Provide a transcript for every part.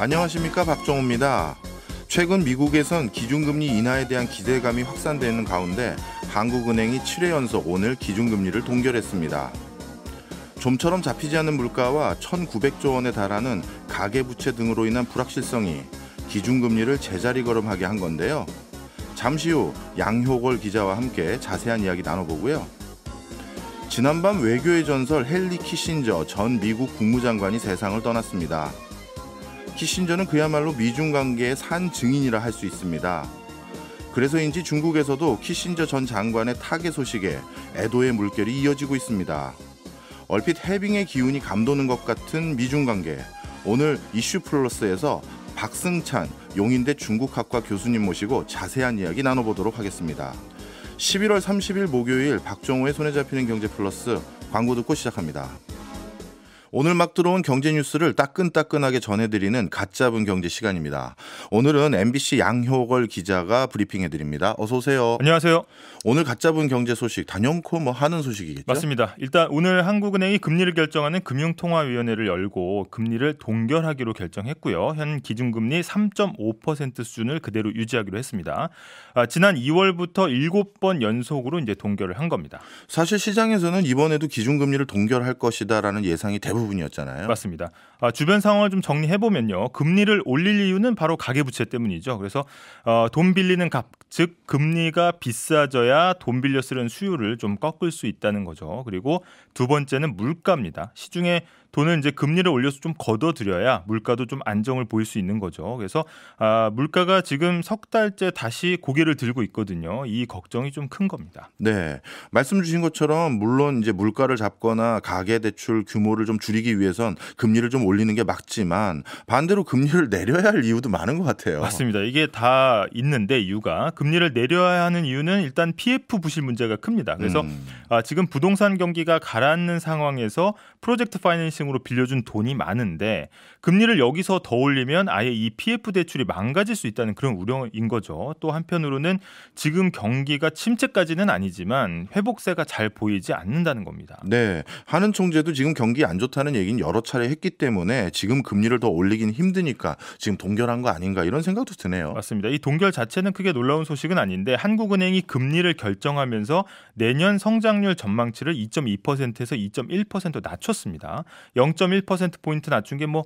안녕하십니까, 박정우입니다. 최근 미국에선 기준금리 인하에 대한 기대감이 확산되는 가운데 한국은행이 7회 연속 오늘 기준금리를 동결했습니다. 좀처럼 잡히지 않는 물가와 1,900조 원에 달하는 가계부채 등으로 인한 불확실성이 기준금리를 제자리 걸음하게 한 건데요. 잠시 후 양효걸 기자와 함께 자세한 이야기 나눠보고요. 지난밤 외교의 전설 헨리 키신저 전 미국 국무장관이 세상을 떠났습니다. 키신저는 그야말로 미중 관계의 산 증인이라 할 수 있습니다. 그래서인지 중국에서도 키신저 전 장관의 타계 소식에 애도의 물결이 이어지고 있습니다. 얼핏 해빙의 기운이 감도는 것 같은 미중 관계. 오늘 이슈 플러스에서 박승찬 용인대 중국학과 교수님 모시고 자세한 이야기 나눠보도록 하겠습니다. 11월 30일 목요일 박정우의 손에 잡히는 경제 플러스 광고 듣고 시작합니다. 오늘 막 들어온 경제 뉴스를 따끈따끈하게 전해드리는 갓 잡은 경제 시간입니다. 오늘은 MBC 양효걸 기자가 브리핑해드립니다. 어서 오세요. 안녕하세요. 오늘 갓 잡은 경제 소식 단연코 하는 소식이겠죠? 맞습니다. 일단 오늘 한국은행이 금리를 결정하는 금융통화위원회를 열고 금리를 동결하기로 결정했고요. 현 기준금리 3.5% 수준을 그대로 유지하기로 했습니다. 지난 2월부터 7번 연속으로 이제 동결을 한 겁니다. 사실 시장에서는 이번에도 기준금리를 동결할 것이다라는 예상이 대부분이었잖아요. 맞습니다. 주변 상황을 좀 정리해보면요. 금리를 올릴 이유는 바로 가계부채 때문이죠. 그래서 돈 빌리는 값, 즉 금리가 비싸져야 돈 빌려 쓰는 수요를 좀 꺾을 수 있다는 거죠. 그리고 두 번째는 물가입니다. 시중에 돈을 이제 금리를 올려서 좀 걷어들여야 물가도 좀 안정을 보일 수 있는 거죠. 그래서 물가가 지금 석 달째 다시 고개를 들고 있거든요. 이 걱정이 좀 큰 겁니다. 네, 말씀 주신 것처럼 물론 이제 물가를 잡거나 가계 대출 규모를 좀 줄이기 위해선 금리를 좀 올리는 게 맞지만 반대로 금리를 내려야 할 이유도 많은 것 같아요. 맞습니다. 이게 다 있는데 이유가 금리를 내려야 하는 이유는 일단 PF 부실 문제가 큽니다. 그래서 지금 부동산 경기가 가라앉는 상황에서 프로젝트 파이낸싱으로 빌려준 돈이 많은데 금리를 여기서 더 올리면 아예 이 PF 대출이 망가질 수 있다는 그런 우려인 거죠. 또 한편으로는 지금 경기가 침체까지는 아니지만 회복세가 잘 보이지 않는다는 겁니다. 네, 한은 총재도 지금 경기 안 좋다는 얘기는 여러 차례 했기 때문에 지금 금리를 더 올리긴 힘드니까 지금 동결한 거 아닌가 이런 생각도 드네요. 맞습니다. 이 동결 자체는 크게 놀라운 소식은 아닌데 한국은행이 금리를 결정하면서 내년 성장률 전망치를 2.2%에서 2.1% 낮췄습니다. 0.1%포인트 낮춘 게 뭐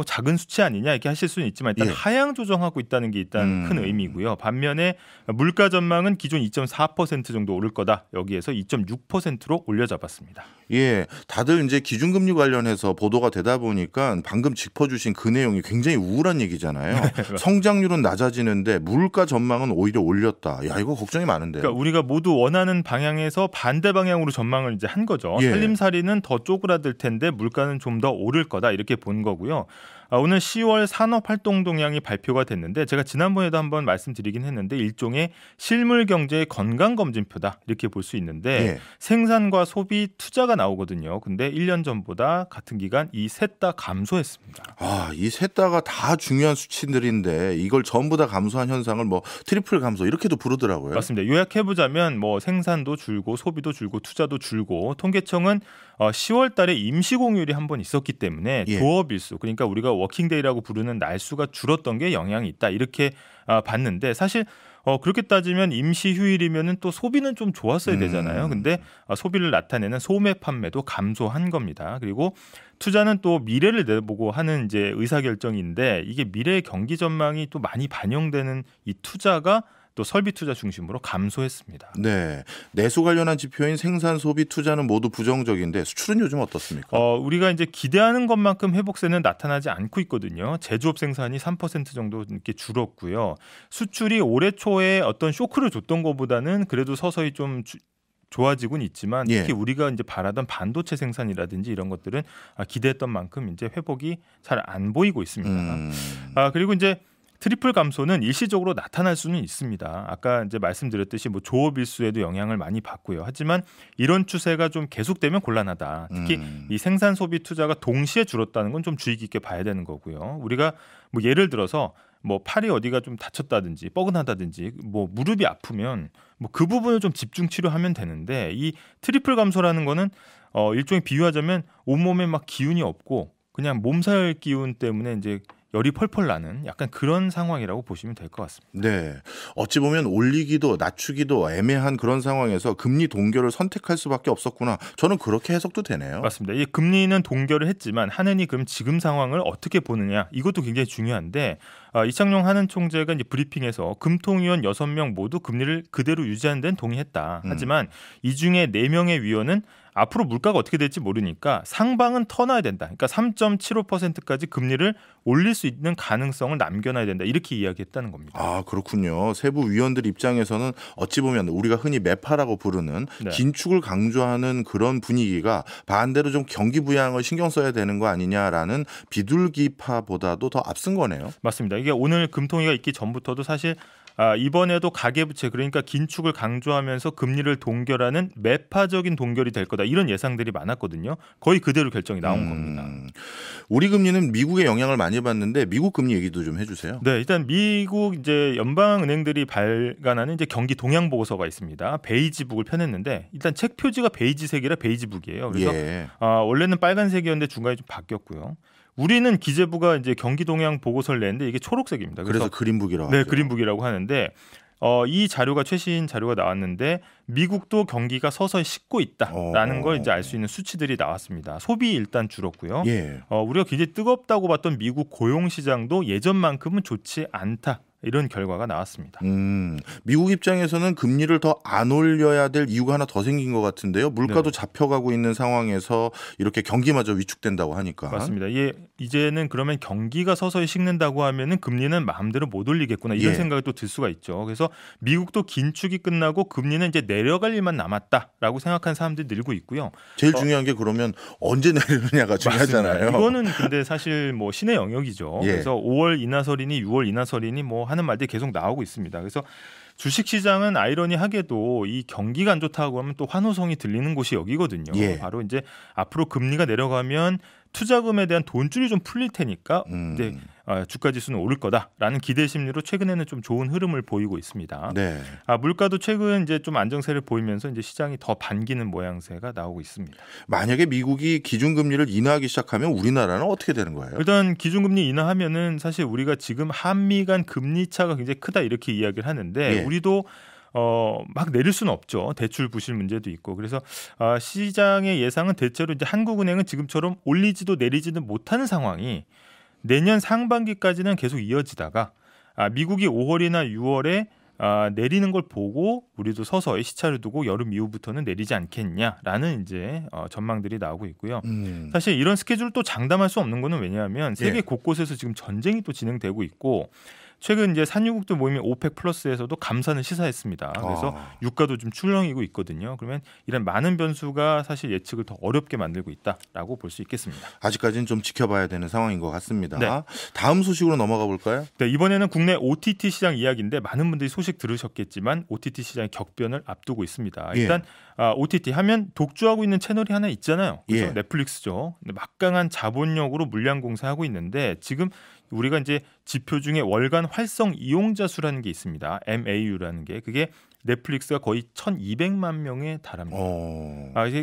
작은 수치 아니냐 이렇게 하실 수는 있지만 일단 하향 조정하고 있다는 게 일단 큰 의미고요. 반면에 물가 전망은 기존 2.4% 정도 오를 거다. 여기에서 2.6%로 올려잡았습니다. 예, 다들 이제 기준금리 관련해서 보도가 되다 보니까 방금 짚어주신 그 내용이 굉장히 우울한 얘기잖아요. 성장률은 낮아지는데 물가 전망은 오히려 올렸다. 야, 이거 걱정이 많은데요. 그러니까 우리가 모두 원하는 방향에서 반대 방향으로 전망을 이제 한 거죠. 살림살이는 더 쪼그라들 텐데 물가는 좀 더 오를 거다 이렇게 본 거고요. 오늘 10월 산업활동동향이 발표가 됐는데 제가 지난번에도 한번 말씀드리긴 했는데 일종의 실물 경제의 건강검진표다 이렇게 볼 수 있는데 생산과 소비, 투자가 나오거든요. 근데 1년 전보다 같은 기간 이 셋 다 감소했습니다. 이 셋 다가 다 중요한 수치들인데 이걸 전부 다 감소한 현상을 트리플 감소 이렇게도 부르더라고요. 맞습니다. 요약해보자면 생산도 줄고 소비도 줄고 투자도 줄고 통계청은 10월 달에 임시공휴일이 한 번 있었기 때문에 조업일수 그러니까 우리가 워킹데이라고 부르는 날수가 줄었던 게 영향이 있다 이렇게 봤는데 사실 그렇게 따지면 임시휴일이면은 또 소비는 좀 좋았어야 되잖아요. 근데 소비를 나타내는 소매 판매도 감소한 겁니다. 그리고 투자는 또 미래를 내보고 하는 이제 의사결정인데 이게 미래의 경기 전망이 또 많이 반영되는 이 투자가 또 설비 투자 중심으로 감소했습니다. 네, 내수 관련한 지표인 생산, 소비, 투자는 모두 부정적인데 수출은 요즘 어떻습니까? 우리가 이제 기대하는 것만큼 회복세는 나타나지 않고 있거든요. 제조업 생산이 3% 정도 이렇게 줄었고요. 수출이 올해 초에 어떤 쇼크를 줬던 것보다는 그래도 서서히 좀 좋아지곤 있지만 특히 우리가 이제 바라던 반도체 생산이라든지 이런 것들은 기대했던 만큼 이제 회복이 잘 안 보이고 있습니다. 그리고 이제 트리플 감소는 일시적으로 나타날 수는 있습니다. 아까 이제 말씀드렸듯이 조업 일수에도 영향을 많이 받고요. 하지만 이런 추세가 좀 계속되면 곤란하다. 특히 이 생산 소비 투자가 동시에 줄었다는 건 좀 주의 깊게 봐야 되는 거고요. 우리가 예를 들어서 팔이 어디가 좀 다쳤다든지 뻐근하다든지 무릎이 아프면 그 부분을 좀 집중 치료하면 되는데 이 트리플 감소라는 거는 일종의 비유하자면 온몸에 막 기운이 없고 그냥 몸살 기운 때문에 이제 열이 펄펄 나는 약간 그런 상황이라고 보시면 될 것 같습니다. 네. 어찌 보면 올리기도 낮추기도 애매한 그런 상황에서 금리 동결을 선택할 수밖에 없었구나. 저는 그렇게 해석도 되네요. 맞습니다. 이 금리는 동결을 했지만 한은이 그럼 지금 상황을 어떻게 보느냐 이것도 굉장히 중요한데 이창용 한은 총재가 이제 브리핑에서 금통위원 6명 모두 금리를 그대로 유지하는 데는 동의했다. 하지만 이 중에 4명의 위원은 앞으로 물가가 어떻게 될지 모르니까 상방은 터놔야 된다. 그러니까 3.75%까지 금리를 올릴 수 있는 가능성을 남겨놔야 된다. 이렇게 이야기했다는 겁니다. 아, 그렇군요. 세부 위원들 입장에서는 어찌 보면 우리가 흔히 매파라고 부르는 네. 긴축을 강조하는 그런 분위기가 반대로 좀 경기 부양을 신경 써야 되는 거 아니냐라는 비둘기파보다도 더 앞선 거네요. 맞습니다. 이게 오늘 금통위가 있기 전부터도 사실 이번에도 가계부채 그러니까 긴축을 강조하면서 금리를 동결하는 매파적인 동결이 될 거다 이런 예상들이 많았거든요. 거의 그대로 결정이 나온 겁니다. 우리 금리는 미국의 영향을 많이 받는데 미국 금리 얘기도 좀 해주세요. 네, 일단 미국 이제 연방은행들이 발간하는 이제 경기 동향 보고서가 있습니다. 베이지북을 펴냈는데 일단 책 표지가 베이지색이라 베이지북이에요. 그래서 예. 원래는 빨간색이었는데 중간에 좀 바뀌었고요. 우리는 기재부가 이제 경기 동향 보고서를 냈는데 이게 초록색입니다. 그래서 그린북이라고 네, 하죠. 그린북이라고 하는데 이 자료가 최신 자료가 나왔는데 미국도 경기가 서서히 식고 있다라는 걸 이제 알 수 있는 수치들이 나왔습니다. 소비 일단 줄었고요. 예. 우리가 굉장히 뜨겁다고 봤던 미국 고용 시장도 예전만큼은 좋지 않다. 이런 결과가 나왔습니다. 미국 입장에서는 금리를 더 안 올려야 될 이유가 하나 더 생긴 것 같은데요. 물가도 잡혀가고 있는 상황에서 이렇게 경기마저 위축된다고 하니까. 맞습니다. 이제는 그러면 경기가 서서히 식는다고 하면은 금리는 마음대로 못 올리겠구나 이런 생각이 또 들 수가 있죠. 그래서 미국도 긴축이 끝나고 금리는 이제 내려갈 일만 남았다라고 생각하는 사람들이 늘고 있고요. 제일 중요한 게 그러면 언제 내리느냐가 중요하잖아요. 맞습니다. 이거는 근데 사실 뭐 신의 영역이죠. 예. 그래서 5월 인하설이니 6월 인하설이니 뭐 하는 말들이 계속 나오고 있습니다. 그래서 주식시장은 아이러니하게도 이 경기가 안 좋다고 하면 또 환호성이 들리는 곳이 여기거든요. 예. 바로 이제 앞으로 금리가 내려가면 투자금에 대한 돈줄이 좀 풀릴 테니까 이제 주가 지수는 오를 거다라는 기대 심리로 최근에는 좀 좋은 흐름을 보이고 있습니다. 네. 물가도 최근 이제 좀 안정세를 보이면서 이제 시장이 더 반기는 모양새가 나오고 있습니다. 만약에 미국이 기준금리를 인하하기 시작하면 우리나라는 어떻게 되는 거예요? 일단 기준금리 인하하면은 사실 우리가 지금 한미 간 금리 차가 굉장히 크다 이렇게 이야기를 하는데 예. 우리도 막 내릴 수는 없죠. 대출 부실 문제도 있고. 그래서 시장의 예상은 대체로 이제 한국은행은 지금처럼 올리지도 내리지도 못하는 상황이 내년 상반기까지는 계속 이어지다가 미국이 5월이나 6월에 내리는 걸 보고 우리도 서서히 시차를 두고 여름 이후부터는 내리지 않겠냐라는 이제 전망들이 나오고 있고요. 사실 이런 스케줄을 또 장담할 수 없는 거는 왜냐하면 세계 곳곳에서 지금 전쟁이 또 진행되고 있고 최근 이제 산유국들 모임인 오펙 플러스에서도 감산을 시사했습니다. 그래서 유가도 좀 출렁이고 있거든요. 그러면 이런 많은 변수가 사실 예측을 더 어렵게 만들고 있다라고 볼 수 있겠습니다. 아직까지는 좀 지켜봐야 되는 상황인 것 같습니다. 네. 다음 소식으로 넘어가 볼까요? 네, 이번에는 국내 OTT 시장 이야기인데 많은 분들이 소식 들으셨겠지만 OTT 시장의 격변을 앞두고 있습니다. 일단 OTT 하면 독주하고 있는 채널이 하나 있잖아요. 그래서 넷플릭스죠. 막강한 자본력으로 물량 공세하고 있는데 지금 우리가 이제 지표 중에 월간 활성 이용자 수라는 게 있습니다. MAU라는 게 그게 넷플릭스가 거의 1,200만 명에 달합니다.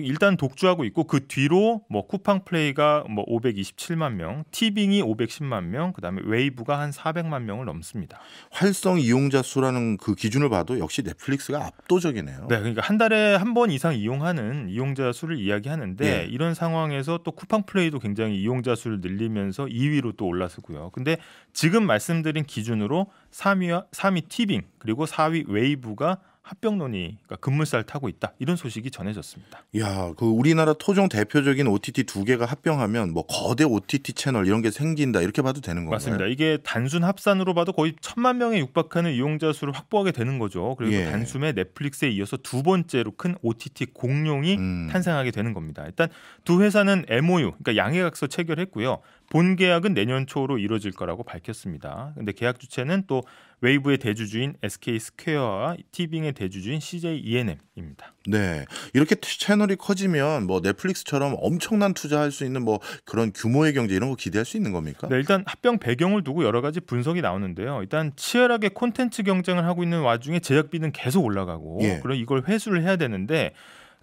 일단 독주하고 있고 그 뒤로 뭐 쿠팡 플레이가 뭐 527만 명, 티빙이 510만 명, 그다음에 웨이브가 한 400만 명을 넘습니다. 활성 이용자 수라는 그 기준을 봐도 역시 넷플릭스가 압도적이네요. 네, 그러니까 한 달에 한 번 이상 이용하는 이용자 수를 이야기하는데 이런 상황에서 또 쿠팡 플레이도 굉장히 이용자 수를 늘리면서 2위로 또 올라서고요. 근데 지금 말씀드린 기준으로 3위 티빙 그리고 4위 웨이브가 합병론이 그러니까 급물살 타고 있다 이런 소식이 전해졌습니다. 야, 그 우리나라 토종 대표적인 OTT 두 개가 합병하면 뭐 거대 OTT 채널 이런 게 생긴다 이렇게 봐도 되는 건가요? 맞습니다. 이게 단순 합산으로 봐도 거의 1,000만 명에 육박하는 이용자 수를 확보하게 되는 거죠. 그리고 단숨에 넷플릭스에 이어서 두 번째로 큰 OTT 공룡이 탄생하게 되는 겁니다. 일단 두 회사는 MOU, 그러니까 양해각서 체결했고요. 본 계약은 내년 초로 이루어질 거라고 밝혔습니다. 그런데 계약 주체는 또 웨이브의 대주주인 SK 스퀘어와 티빙의 대주주인 CJ ENM입니다. 네, 이렇게 채널이 커지면 뭐 넷플릭스처럼 엄청난 투자할 수 있는 뭐 그런 규모의 경제 이런 거 기대할 수 있는 겁니까? 네, 일단 합병 배경을 두고 여러 가지 분석이 나오는데요. 일단 치열하게 콘텐츠 경쟁을 하고 있는 와중에 제작비는 계속 올라가고 그럼 이걸 회수를 해야 되는데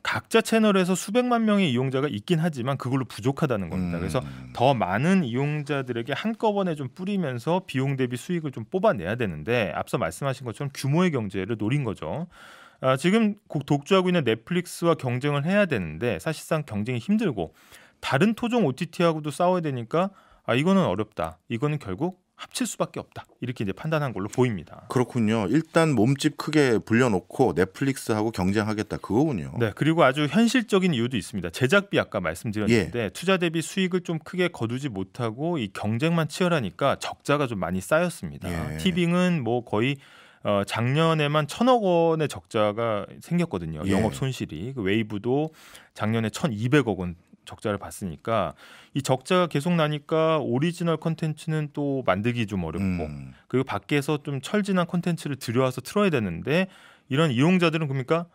각자 채널에서 수백만 명의 이용자가 있긴 하지만 그걸로 부족하다는 겁니다. 그래서 더 많은 이용자들에게 한꺼번에 좀 뿌리면서 비용 대비 수익을 좀 뽑아내야 되는데 앞서 말씀하신 것처럼 규모의 경제를 노린 거죠. 지금 독주하고 있는 넷플릭스와 경쟁을 해야 되는데 사실상 경쟁이 힘들고 다른 토종 OTT하고도 싸워야 되니까 이거는 어렵다. 이거는 결국 합칠 수밖에 없다. 이렇게 이제 판단한 걸로 보입니다. 그렇군요. 일단 몸집 크게 불려놓고 넷플릭스하고 경쟁하겠다 그거군요. 네, 그리고 아주 현실적인 이유도 있습니다. 제작비 아까 말씀드렸는데 투자 대비 수익을 좀 크게 거두지 못하고 이 경쟁만 치열하니까 적자가 좀 많이 쌓였습니다. 티빙은 뭐 거의 작년에만 1,000억 원의 적자가 생겼거든요. 영업 손실이. 웨이브도 작년에 1,200억 원 적자를 봤으니까 이 적자가 계속 나니까 오리지널 콘텐츠는 또 만들기 좀 어렵고 그리고 밖에서 좀 철진한 콘텐츠를 들여와서 틀어야 되는데 이런 이용자들은 그러니까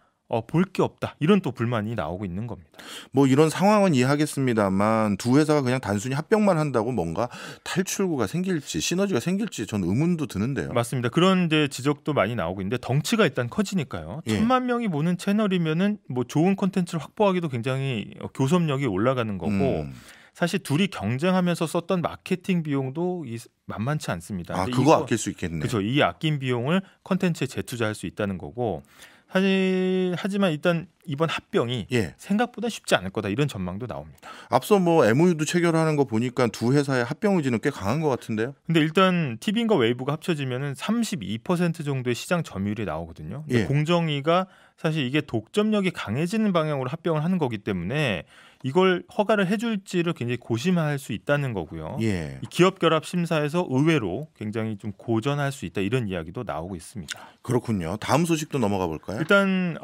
볼 게 없다. 이런 또 불만이 나오고 있는 겁니다. 뭐 이런 상황은 이해하겠습니다만 두 회사가 그냥 단순히 합병만 한다고 뭔가 탈출구가 생길지 시너지가 생길지 전 의문도 드는데요. 맞습니다. 그런 이제 지적도 많이 나오고 있는데 덩치가 일단 커지니까요. 1,000만 명이 보는 채널이면은 뭐 좋은 콘텐츠를 확보하기도 굉장히 교섭력이 올라가는 거고 사실 둘이 경쟁하면서 썼던 마케팅 비용도 만만치 않습니다. 그거 아낄 수 있겠네요. 그렇죠. 이 아낀 비용을 콘텐츠에 재투자할 수 있다는 거고 하지만 일단 이번 합병이 생각보다 쉽지 않을 거다 이런 전망도 나옵니다. 앞서 뭐 MOU도 체결하는 거 보니까 두 회사의 합병 의지는 꽤 강한 것 같은데요. 근데 일단 티빙과 웨이브가 합쳐지면은 32% 정도의 시장 점유율이 나오거든요. 공정위가 사실 이게 독점력이 강해지는 방향으로 합병을 하는 거기 때문에 이걸 허가를 해줄지를 굉장히 고심할 수 있다는 거고요. 이 기업 결합 심사에서 의외로 굉장히 좀 고전할 수 있다 이런 이야기도 나오고 있습니다. 그렇군요. 다음 소식도 넘어가 볼까요? 일단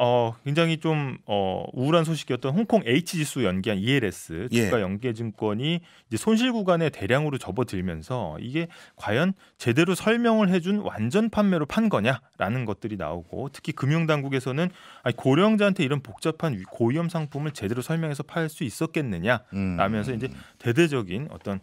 굉장히 좀 우울한 소식이었던 홍콩 H지수 연기한 ELS 주가 연계증권이 이제 손실 구간에 대량으로 접어들면서 이게 과연 제대로 설명을 해준 완전 판매로 판 거냐라는 것들이 나오고 특히 금융당국에서는 고령자한테 이런 복잡한 고위험 상품을 제대로 설명해서 팔 수 있었겠느냐 라면서 이제 대대적인 어떤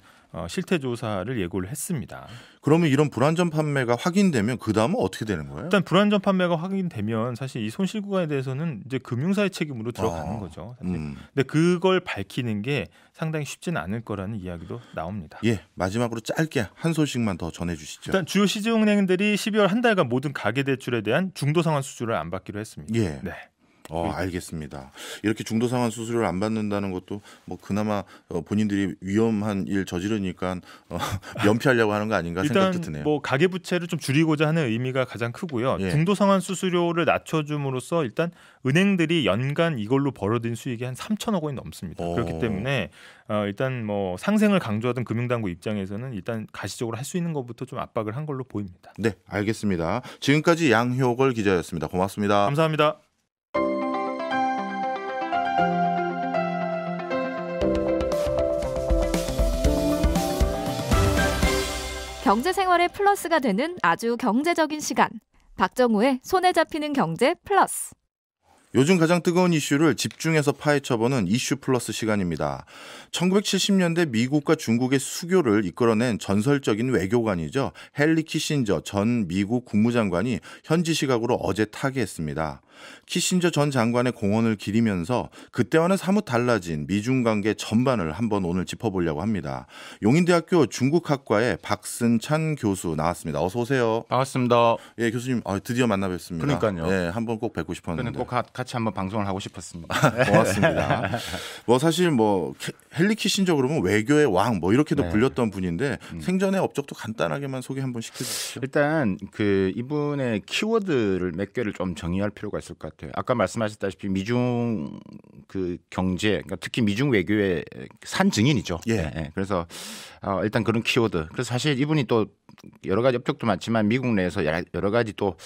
실태 조사를 예고를 했습니다. 그러면 이런 불완전 판매가 확인되면 그 다음은 어떻게 되는 거예요? 일단 불완전 판매가 확인되면 사실 이 손실 구간에 대해서는 이제 금융사의 책임으로 들어가는 거죠. 근데 그걸 밝히는 게 상당히 쉽지는 않을 거라는 이야기도 나옵니다. 마지막으로 짧게 한 소식만 더 전해주시죠. 일단 주요 시중은행들이 12월 한 달간 모든 가계대출에 대한 중도상환 수수료를 안 받기로 했습니다. 알겠습니다. 이렇게 중도상환 수수료를 안 받는다는 것도 뭐 그나마 본인들이 위험한 일 저지르니까 면피하려고 하는 거 아닌가 생각도 드네요. 뭐 가계부채를 좀 줄이고자 하는 의미가 가장 크고요. 중도상환 수수료를 낮춰줌으로써 일단 은행들이 연간 이걸로 벌어들인 수익이 한 3천억 원이 넘습니다. 그렇기 때문에 일단 뭐 상생을 강조하던 금융당국 입장에서는 일단 가시적으로 할 수 있는 것부터 좀 압박을 한 걸로 보입니다. 네, 알겠습니다. 지금까지 양효걸 기자였습니다. 고맙습니다. 감사합니다. 경제 생활의 플러스가 되는 아주 경제적인 시간. 박정우의 손에 잡히는 경제 플러스. 요즘 가장 뜨거운 이슈를 집중해서 파헤쳐보는 이슈 플러스 시간입니다. 1970년대 미국과 중국의 수교를 이끌어낸 전설적인 외교관이죠. 헨리 키신저 전 미국 국무장관이 현지 시각으로 어제 타계했습니다. 키신저 전 장관의 공헌을 기리면서 그때와는 사뭇 달라진 미중 관계 전반을 한번 오늘 짚어보려고 합니다. 용인대학교 중국학과의 박승찬 교수 나왔습니다. 어서 오세요. 반갑습니다. 예, 교수님 드디어 만나 뵙습니다. 그러니까요. 예, 한번 꼭 뵙고 싶었는데. 꼭 같이 한번 방송을 하고 싶었습니다. 고맙습니다. 뭐 사실 뭐 헨리 키신저 그러면 외교의 왕 뭐 이렇게도 불렸던 분인데 생전의 업적도 간단하게만 소개 한번 시켜주시죠. 일단 그 이분의 키워드를 몇 개를 좀 정의할 필요가 있을 것 같아요. 아까 말씀하셨다시피 미중 그 경제, 그러니까 특히 미중 외교의 산 증인이죠. 그래서 일단 그런 키워드. 그래서 사실 이분이 또 여러 가지 업적도 많지만 미국 내에서 여러 가지 또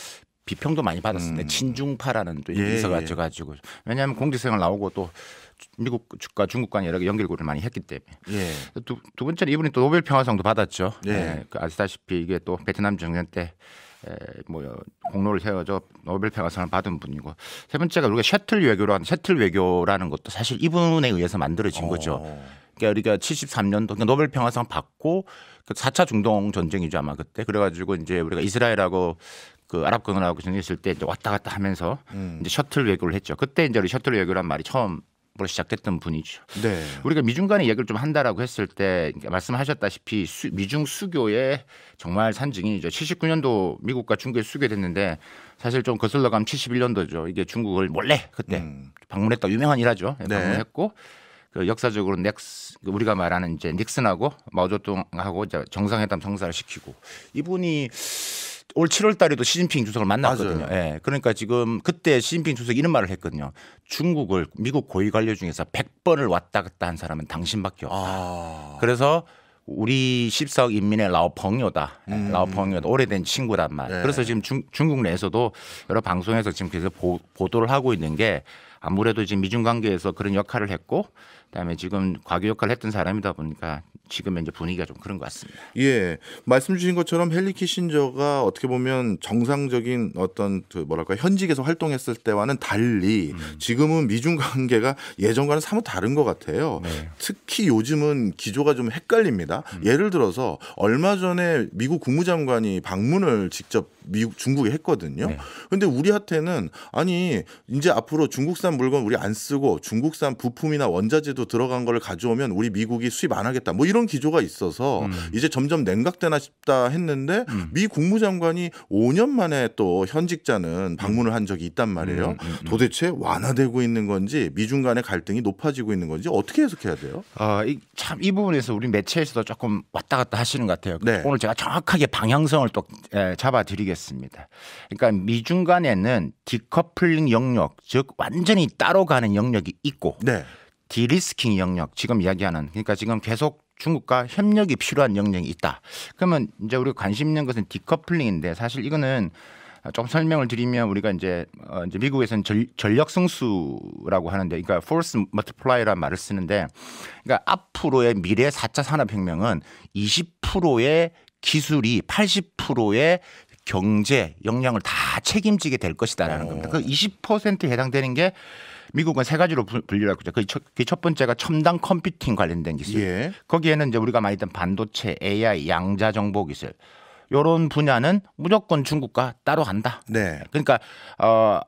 비평도 많이 받았습니다. 친중파라는 또 인사가 져가지고 왜냐하면 공직생활 나오고 또 미국과 중국 간 여러 연결고리를 많이 했기 때문에 두 번째는 이분이 또 노벨 평화상도 받았죠. 아시다시피 이게 또 베트남 정전 때 공로를 세워서 노벨 평화상을 받은 분이고 세 번째가 우리가 셔틀 외교라는 것도 사실 이분에 의해서 만들어진 거죠. 그러니까 우리가 73년도 노벨 평화상 받고 4차 중동 전쟁이죠 아마 그때 그래가지고 이제 우리가 이스라엘하고 그 아랍권하고 전쟁했을 때 이제 왔다 갔다 하면서 이제 셔틀 외교를 했죠. 그때 이제 우리 셔틀 외교란 말이 처음으로 시작됐던 분이죠. 네. 우리가 미중 간의 얘기를 좀 한다라고 했을 때 말씀하셨다시피 미중 수교의 정말 산증인이죠. 79년도 미국과 중국이 수교됐는데 사실 좀 거슬러 가면 71년도죠. 이게 중국을 몰래 그때 방문했다 유명한 일하죠. 네. 방문했고 그 역사적으로 우리가 말하는 이제 닉슨하고 마오쩌둥하고 이제 정상회담 성사를 시키고 이분이 올 7월 달에도 시진핑 주석을 만났거든요. 예. 그러니까 지금 그때 시진핑 주석이 이런 말을 했거든요. 중국을 미국 고위 관료 중에서 100번을 왔다 갔다 한 사람은 당신밖에 없다. 그래서 우리 14억 인민의 라오펑요다. 라오펑요다. 오래된 친구란 말. 그래서 지금 중국 내에서도 여러 방송에서 지금 계속 보도를 하고 있는 게 아무래도 지금 미중 관계에서 그런 역할을 했고 그다음에 지금 과교 역할을 했던 사람이다 보니까 지금 이제 분위기가 좀 그런 것 같습니다. 예, 말씀 주신 것처럼 헨리 키신저가 어떻게 보면 정상적인 어떤 그 뭐랄까 현직에서 활동했을 때와는 달리 지금은 미중 관계가 예전과는 사뭇 다른 것 같아요. 네. 특히 요즘은 기조가 좀 헷갈립니다. 예를 들어서 얼마 전에 미국 국무장관이 방문을 직접 중국에 했거든요. 그런데 우리한테는 아니 이제 앞으로 중국산 물건 우리 안 쓰고 중국산 부품이나 원자재도 들어간 걸 가져오면 우리 미국이 수입 안 하겠다. 뭐 이런 기조가 있어서 이제 점점 냉각되나 싶다 했는데 미 국무장관이 5년 만에 또 현직자는 방문을 한 적이 있단 말이에요. 도대체 완화되고 있는 건지 미중 간의 갈등이 높아지고 있는 건지 어떻게 해석해야 돼요? 참 이 부분에서 우리 매체에서도 조금 왔다 갔다 하시는 것 같아요. 네. 오늘 제가 정확하게 방향성을 또 잡아드리겠습니다. 그러니까 미중 간에는 디커플링 영역, 즉 완전히 따로 가는 영역이 있고 네. 디리스킹 영역, 지금 이야기하는 그러니까 지금 계속 중국과 협력이 필요한 영역이 있다. 그러면 이제 우리가 관심 있는 것은 디커플링인데 사실 이거는 좀 설명을 드리면 우리가 이제 미국에서는 전력 승수라고 하는데, 그러니까 force multiplier라는 말을 쓰는데, 그러니까 앞으로의 미래 4차 산업혁명은 20%의 기술이 80%의 경제 역량을 다 책임지게 될 것이다라는 겁니다. 그 20%에 해당되는 게 미국은 세 가지로 분류를 하고 있죠. 그 첫 번째가 첨단 컴퓨팅 관련된 기술. 예. 거기에는 이제 우리가 많이 듣던 반도체, AI, 양자 정보 기술. 이런 분야는 무조건 중국과 따로 간다. 네. 그러니까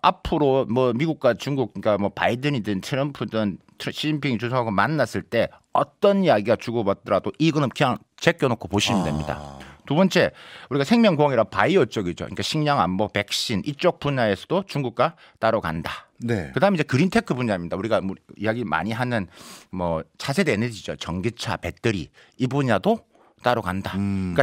앞으로 뭐 미국과 중국, 그러니까 뭐 바이든이든 트럼프든 시진핑 주석하고 만났을 때 어떤 이야기가 주고받더라도 이거는 그냥 제껴놓고 보시면 됩니다. 두 번째, 우리가 생명공학이라 바이오 쪽이죠. 그러니까 식량 안보, 백신 이쪽 분야에서도 중국과 따로 간다. 네. 그다음에 이제 그린테크 분야입니다. 우리가 이야기 많이 하는 뭐 차세대 에너지죠. 전기차, 배터리 이 분야도 따로 간다. 그러니까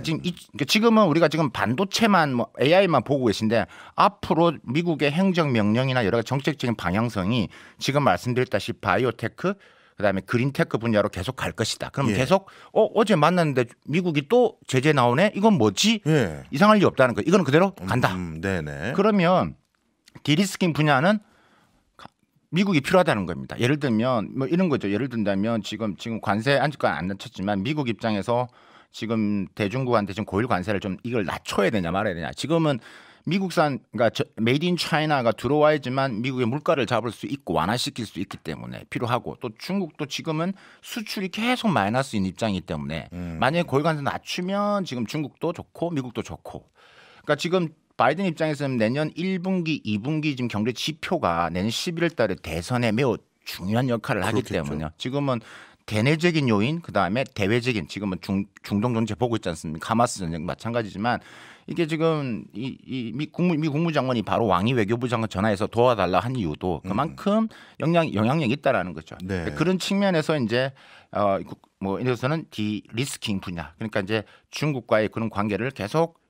지금은 우리가 지금 반도체만 뭐 AI만 보고 계신데 앞으로 미국의 행정 명령이나 여러 가지 정책적인 방향성이 지금 말씀드렸다시피 바이오테크 그다음에 그린테크 분야로 계속 갈 것이다. 그러면 계속 어제 만났는데 미국이 또 제재 나오네. 이건 뭐지? 이상할 리 없다는 거. 이거는 그대로 간다. 네네. 그러면 디리스킹 분야는 미국이 필요하다는 겁니다. 예를 들면 뭐 이런 거죠. 예를 든다면 지금 관세 아직까지 안 낮췄지만 미국 입장에서 지금 대중국한테 지금 고일 관세를 좀 이걸 낮춰야 되냐 말아야 되냐. 지금은 미국산 그러니까 메이드 인 차이나가 들어와야지만 미국의 물가를 잡을 수 있고 완화시킬 수 있기 때문에 필요하고 또 중국도 지금은 수출이 계속 마이너스인 입장이기 때문에 만약에 고일 관세 낮추면 지금 중국도 좋고 미국도 좋고 그러니까 지금 바이든 입장에서는 내년 1분기, 2분기 지금 경제 지표가 내년 11월 달에 대선에 매우 중요한 역할을 하기 때문에요. 지금은 대내적인 요인, 그다음에 대외적인 지금은 중동 전체 보고 있지 않습니까? 하마스 전쟁 마찬가지지만 이게 지금 미 국무장관이 바로 왕이 외교부 장관 전화해서 도와달라 한 이유도 그만큼 영향력이 있다라는 거죠. 네. 그런 측면에서 이제 뭐 이래서는 디리스킹 분야, 그러니까 이제 중국과의 그런 관계를 계속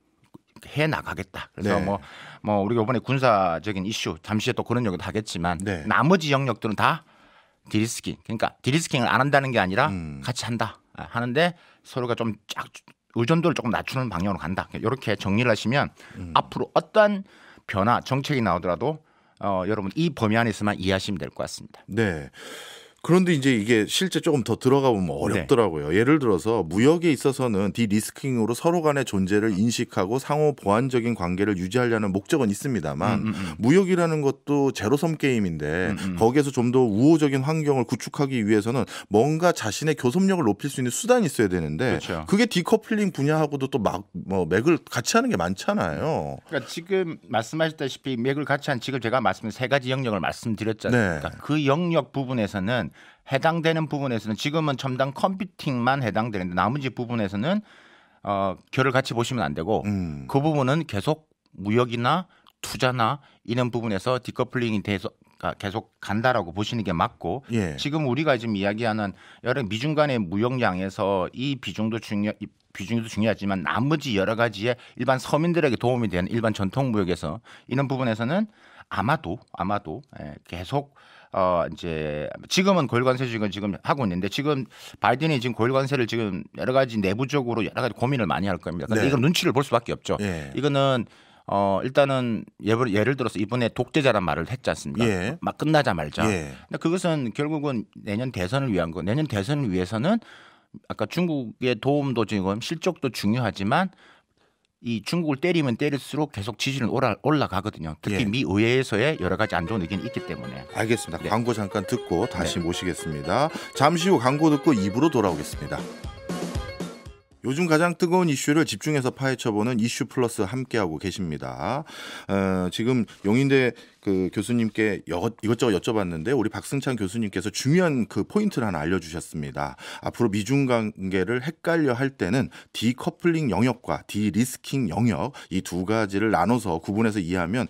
해 나가겠다. 그래서 네. 뭐 우리가 이번에 군사적인 이슈 잠시 또 그런 얘기도 하겠지만 네. 나머지 영역들은 다 디리스킹. 그러니까 디리스킹을 안 한다는 게 아니라 같이 한다. 하는데 서로가 좀 의존도를 조금 낮추는 방향으로 간다. 이렇게 정리를 하시면 앞으로 어떤 변화 정책이 나오더라도 여러분 이 범위 안에서만 이해하시면 될 것 같습니다. 네. 그런데 이제 이게 실제 조금 더 들어가 보면 어렵더라고요. 예를 들어서 무역에 있어서는 디리스킹으로 서로 간의 존재를 인식하고 상호 보완적인 관계를 유지하려는 목적은 있습니다만 무역이라는 것도 제로섬 게임인데 거기에서 좀 더 우호적인 환경을 구축하기 위해서는 뭔가 자신의 교섭력을 높일 수 있는 수단이 있어야 되는데 그렇죠. 그게 디커플링 분야하고도 또 막 뭐 맥을 같이 하는 게 많잖아요. 그러니까 지금 말씀하셨다시피 맥을 같이 한 지금 제가 말씀드린 세 가지 영역을 말씀드렸지 않습니까? 네. 그 영역 부분에서는 해당되는 부분에서는 지금은 첨단 컴퓨팅만 해당되는데 나머지 부분에서는 결을 같이 보시면 안 되고 그 부분은 계속 무역이나 투자나 이런 부분에서 디커플링이 돼서 계속 간다라고 보시는 게 맞고 예. 지금 우리가 지금 이야기하는 여러 미중 간의 무역량에서 이 비중도 중요하지만 나머지 여러 가지의 일반 서민들에게 도움이 되는 일반 전통 무역에서 이런 부분에서는 아마도 계속 이제 지금은 고율 관세 지금 하고 있는데 지금 바이든이 지금 고율 관세를 지금 여러 가지 내부적으로 여러 가지 고민을 많이 할 겁니다. 그런데 네. 이건 눈치를 볼 수밖에 없죠. 예. 이거는 일단은 예를 들어서 이번에 독재자란 말을 했지 않습니까? 예. 막 끝나자말자. 예. 근데 그것은 결국은 내년 대선을 위한 거. 내년 대선을 위해서는 아까 중국의 도움도 지금 실적도 중요하지만 이 중국을 때리면 때릴수록 계속 지지는 올라가거든요. 특히 예. 미 의회에서의 여러 가지 안 좋은 의견이 있기 때문에. 알겠습니다. 네. 광고 잠깐 듣고 다시 네. 모시겠습니다. 잠시 후 광고 듣고 2부로 돌아오겠습니다. 요즘 가장 뜨거운 이슈를 집중해서 파헤쳐보는 이슈 플러스 함께하고 계십니다. 지금 용인대 그 교수님께 이것저것 여쭤봤는데 우리 박승찬 교수님께서 중요한 그 포인트를 하나 알려주셨습니다. 앞으로 미중 관계를 헷갈려 할 때는 디커플링 영역과 디리스킹 영역 이 두 가지를 나눠서 구분해서 이해하면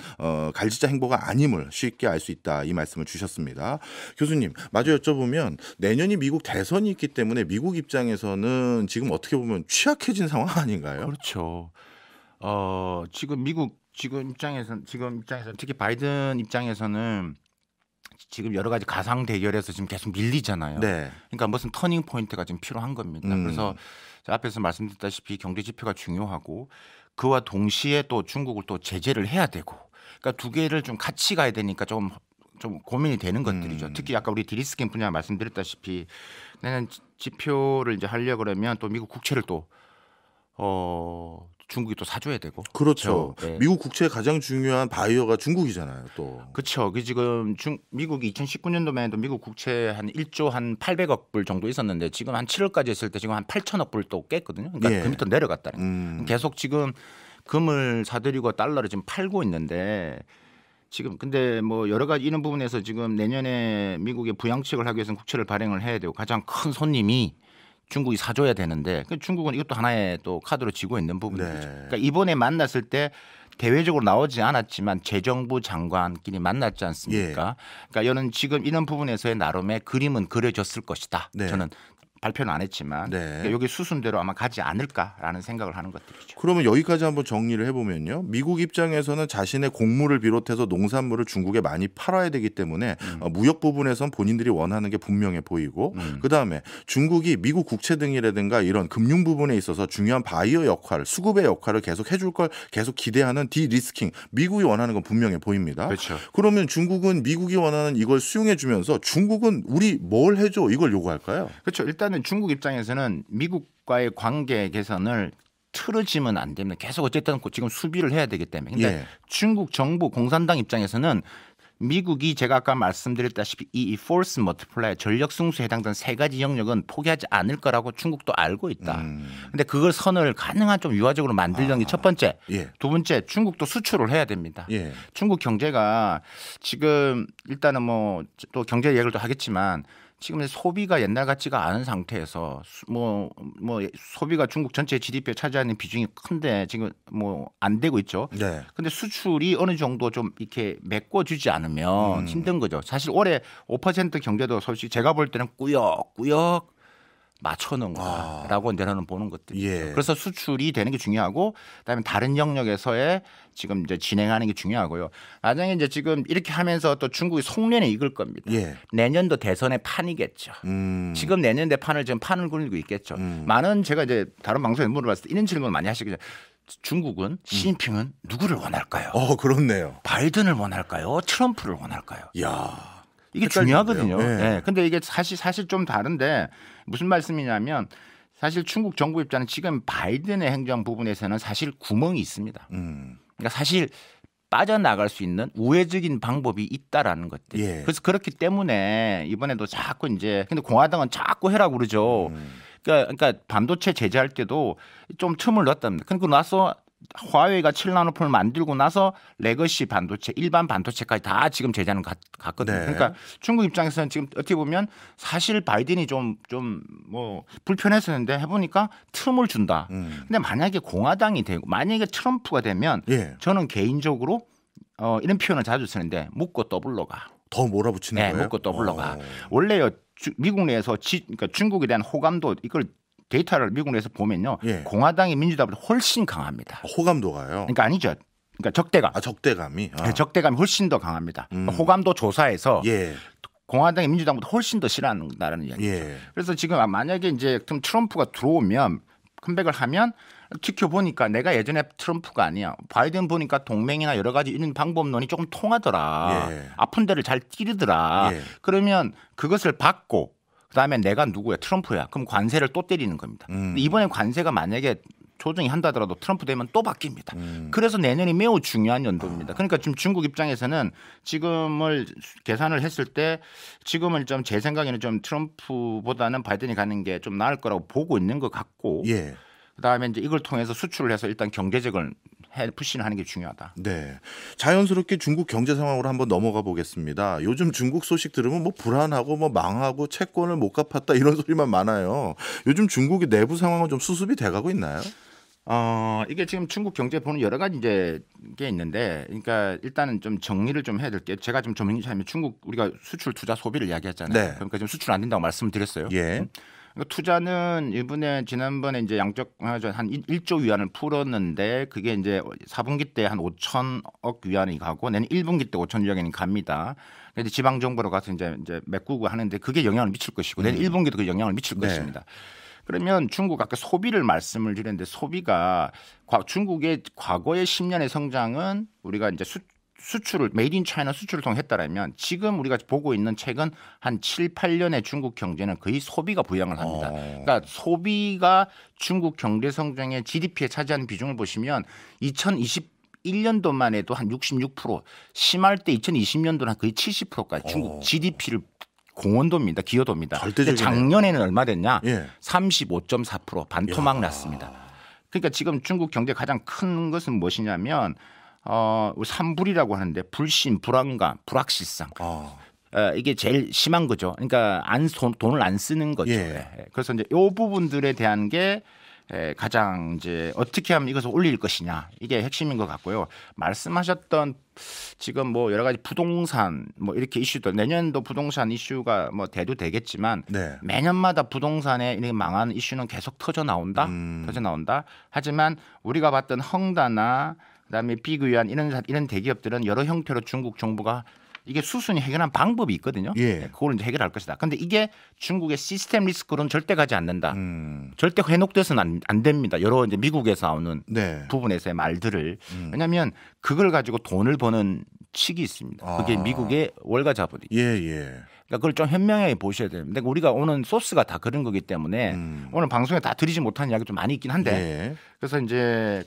갈지자 행보가 아님을 쉽게 알 수 있다 이 말씀을 주셨습니다. 교수님 마저 여쭤보면 내년이 미국 대선이 있기 때문에 미국 입장에서는 지금 어떻게 보면 취약해진 상황 아닌가요? 그렇죠. 지금 미국 입장에서 특히 바이든 입장에서는 지금 여러 가지 가상 대결에서 지금 계속 밀리잖아요. 네. 그러니까 무슨 터닝 포인트가 지금 필요한 겁니다. 그래서 제가 앞에서 말씀드렸다시피 경제 지표가 중요하고 그와 동시에 또 중국을 또 제재를 해야 되고 그러니까 두 개를 좀 같이 가야 되니까 좀 고민이 되는 것들이죠. 특히 아까 우리 디리스킹 분야 말씀드렸다시피 내년 지표를 이제 하려고 그러면 또 미국 국채를 또 중국이 또 사줘야 되고. 그렇죠. 네. 미국 국채의 가장 중요한 바이어가 중국이잖아요. 또. 그렇죠. 그 지금 미국이 2019년도만 해도 미국 국채 한 1조 한 800억 불 정도 있었는데 지금 한 7월까지 했을 때 지금 한 8천억 불 또 깼거든요. 그러니까 예. 그 밑으로 내려갔다는. 계속 지금 금을 사들이고 달러를 지금 팔고 있는데 지금 근데 뭐 여러 가지 이런 부분에서 지금 내년에 미국의 부양책을 하기 위해서는 국채를 발행을 해야 되고 가장 큰 손님이 중국이 사줘야 되는데 중국은 이것도 하나의 또 카드로 쥐고 있는 부분이죠. 네. 그러니까 이번에 만났을 때 대외적으로 나오지 않았지만 재정부 장관끼리 만났지 않습니까? 그러니까 이런 지금 이런 부분에서의 나름의 그림은 그려졌을 것이다. 네. 저는 발표는 안 했지만 네. 그러니까 여기 수순대로 아마 가지 않을까라는 생각을 하는 것들이죠. 그러면 여기까지 한번 정리를 해보면요. 미국 입장에서는 자신의 곡물을 비롯해서 농산물을 중국에 많이 팔아야 되기 때문에 무역 부분에선 본인들이 원하는 게 분명해 보이고 그다음에 중국이 미국 국채 등이라든가 이런 금융 부분에 있어서 중요한 바이어 역할, 수급의 역할을 계속 해줄 걸 계속 기대하는 디리스킹 미국이 원하는 건 분명해 보입니다. 그렇죠. 그러면 중국은 미국이 원하는 이걸 수용해 주면서 중국은 우리 뭘 해줘 이걸 요구할까요? 그렇죠. 일단은 중국 입장에서는 미국과의 관계 개선을 틀어지면 안 됩니다. 계속 어쨌든 지금 수비를 해야 되기 때문에. 근데 예. 중국 정부 공산당 입장에서는 미국이 제가 아까 말씀드렸다시피 이 force multiplier 전력 승수에 해당되는 세 가지 영역은 포기하지 않을 거라고 중국도 알고 있다. 근데 그걸 선을 가능한 좀 유화적으로 만들려는 게 첫 번째. 예. 두 번째 중국도 수출을 해야 됩니다. 예. 중국 경제가 지금 일단은 뭐 또 경제 얘기를 또 하겠지만 지금 소비가 옛날 같지가 않은 상태에서 뭐 소비가 중국 전체 GDP에 차지하는 비중이 큰데 지금 뭐 안 되고 있죠. 네. 근데 수출이 어느 정도 좀 이렇게 메꿔주지 않으면 힘든 거죠. 사실 올해 5% 경제도 솔직히 제가 볼 때는 꾸역꾸역 맞춰놓은 거다라고 저는 보는 것들이죠. 예. 그래서 수출이 되는 게 중요하고 그다음에 다른 영역에서의 지금 이제 진행하는 게 중요하고요. 나중에 이제 지금 이렇게 하면서 또 중국이 속내내 익을 겁니다. 예. 내년도 대선의 판이겠죠. 지금 내년 대판을 지금 판을 굴리고 있겠죠. 많은 제가 이제 다른 방송에 물어봤을 때 이런 질문을 많이 하시거든요. 중국은 시진핑은 누구를 원할까요? 그렇네요. 바이든을 원할까요? 트럼프를 원할까요? 야. 이게 중요하거든요. 네. 근데 이게 사실 좀 다른데 무슨 말씀이냐면 사실 중국 정부 입장은 지금 바이든의 행정 부분에서는 사실 구멍이 있습니다. 그러니까 사실 빠져나갈 수 있는 우회적인 방법이 있다라는 것들. 예. 그래서 그렇기 때문에 이번에도 자꾸 이제 근데 공화당은 자꾸 해라고 그러죠. 그러니까 반도체 제재할 때도 좀 틈을 넣었답니다. 그리고 나서 화웨이가 7나노폰을 만들고 나서 레거시 반도체, 일반 반도체까지 다 지금 제재하는 갔거든요. 네. 그러니까 중국 입장에서는 지금 어떻게 보면 사실 바이든이 좀 뭐 불편했었는데 해보니까 틈을 준다. 근데 만약에 공화당이 되고 만약에 트럼프가 되면 예. 저는 개인적으로 이런 표현을 자주 쓰는데 묻고 떠불러 가. 더 몰아붙이는 네, 거예요? 묻고 떠불러 가. 원래요 미국 내에서 그러니까 중국에 대한 호감도 이걸 데이터를 미국 내에서 보면요. 예. 공화당이 민주당보다 훨씬 강합니다. 호감도가요? 그러니까 아니죠. 그러니까 적대감. 적대감이. 네, 적대감이 훨씬 더 강합니다. 호감도 조사에서 예. 공화당이 민주당보다 훨씬 더 싫어한다는 이야기죠. 예. 그래서 지금 만약에 이제 트럼프가 들어오면 컴백을 하면 지켜보니까 내가 예전에 트럼프가 아니야. 바이든 보니까 동맹이나 여러 가지 이런 방법론이 조금 통하더라. 예. 아픈 데를 잘 찌르더라. 예. 그러면 그것을 받고 그다음에 내가 누구야? 트럼프야. 그럼 관세를 또 때리는 겁니다. 근데 이번에 관세가 만약에 조정이 한다더라도 트럼프 되면 또 바뀝니다. 그래서 내년이 매우 중요한 연도입니다. 그러니까 지금 중국 입장에서는 지금을 계산을 했을 때 지금은 좀 제 생각에는 좀 트럼프보다는 바이든이 가는 게 좀 나을 거라고 보고 있는 것 같고 예. 그다음에 이제 이걸 통해서 수출을 해서 일단 경제적을 푸시를 하는 게 중요하다. 네. 자연스럽게 중국 경제 상황으로 한번 넘어가 보겠습니다. 요즘 중국 소식 들으면 뭐 불안하고 뭐 망하고 채권을 못 갚았다 이런 소리만 많아요. 요즘 중국의 내부 상황은 좀 수습이 돼가고 있나요? 이게 지금 중국 경제 보는 여러 가지 이제 게 있는데, 그러니까 일단은 좀 정리를 좀 해야 될 게 제가 좀 정리하면 중국 우리가 수출, 투자, 소비를 이야기했잖아요. 네. 그러니까 지금 수출 안 된다고 말씀을 드렸어요. 예. 그러니까 투자는 이번에 지난번에 이제 양적 한 1조 위안을 풀었는데 그게 이제 4분기 때 한 5천억 위안이 가고 내년 1분기 때 5천 위안이 갑니다. 근데 지방 정부로 가서 이제 메꾸고 하는데 그게 영향을 미칠 것이고 내년 1분기도 그 영향을 미칠 네. 것입니다. 그러면 중국 아까 소비를 말씀을 드렸는데 소비가 중국의 과거의 10년의 성장은 우리가 이제 수출을 메이드 인 차이나 수출을 통해 했다라면 지금 우리가 보고 있는 최근 한 7, 8년의 중국 경제는 거의 소비가 부양을 합니다. 그러니까 소비가 중국 경제 성장의 GDP에 차지하는 비중을 보시면 2021년도만 해도 한 66%, 심할 때 2020년도는 거의 70%까지 중국 GDP를 공헌도입니다. 기여도입니다. 근데 작년에는 얼마 됐냐? 예. 35.4% 반토막 났습니다. 그러니까 지금 중국 경제 가장 큰 것은 무엇이냐면 삼불이라고 하는데 불신, 불안감, 불확실성. 이게 제일 심한 거죠. 그러니까 돈을 안 쓰는 거죠. 예. 그래서 이제 이 부분들에 대한 게 가장 이제 어떻게 하면 이것을 올릴 것이냐 이게 핵심인 것 같고요. 말씀하셨던 지금 뭐 여러 가지 부동산 뭐 이렇게 이슈도 내년도 부동산 이슈가 뭐 대두되겠지만 네. 매년마다 부동산에 이렇게 망한 이슈는 계속 터져 나온다. 하지만 우리가 봤던 헝다나 그다음에 비교한 이런 대기업들은 여러 형태로 중국 정부가 이게 수순이 해결한 방법이 있거든요. 예. 그걸 이제 해결할 것이다. 그런데 이게 중국의 시스템 리스크로는 절대 가지 않는다. 절대 회복돼서는 안 됩니다. 여러 이제 미국에서 나오는 네. 부분에서의 말들을 왜냐하면 그걸 가지고 돈을 버는 칙이 있습니다. 그게 미국의 월가 자본이. 예. 그러니까 그걸 좀 현명하게 보셔야 되는데 우리가 오는 소스가 다 그런 거기 때문에 오늘 방송에 다 드리지 못한 이야기 좀 많이 있긴 한데 예. 그래서 이제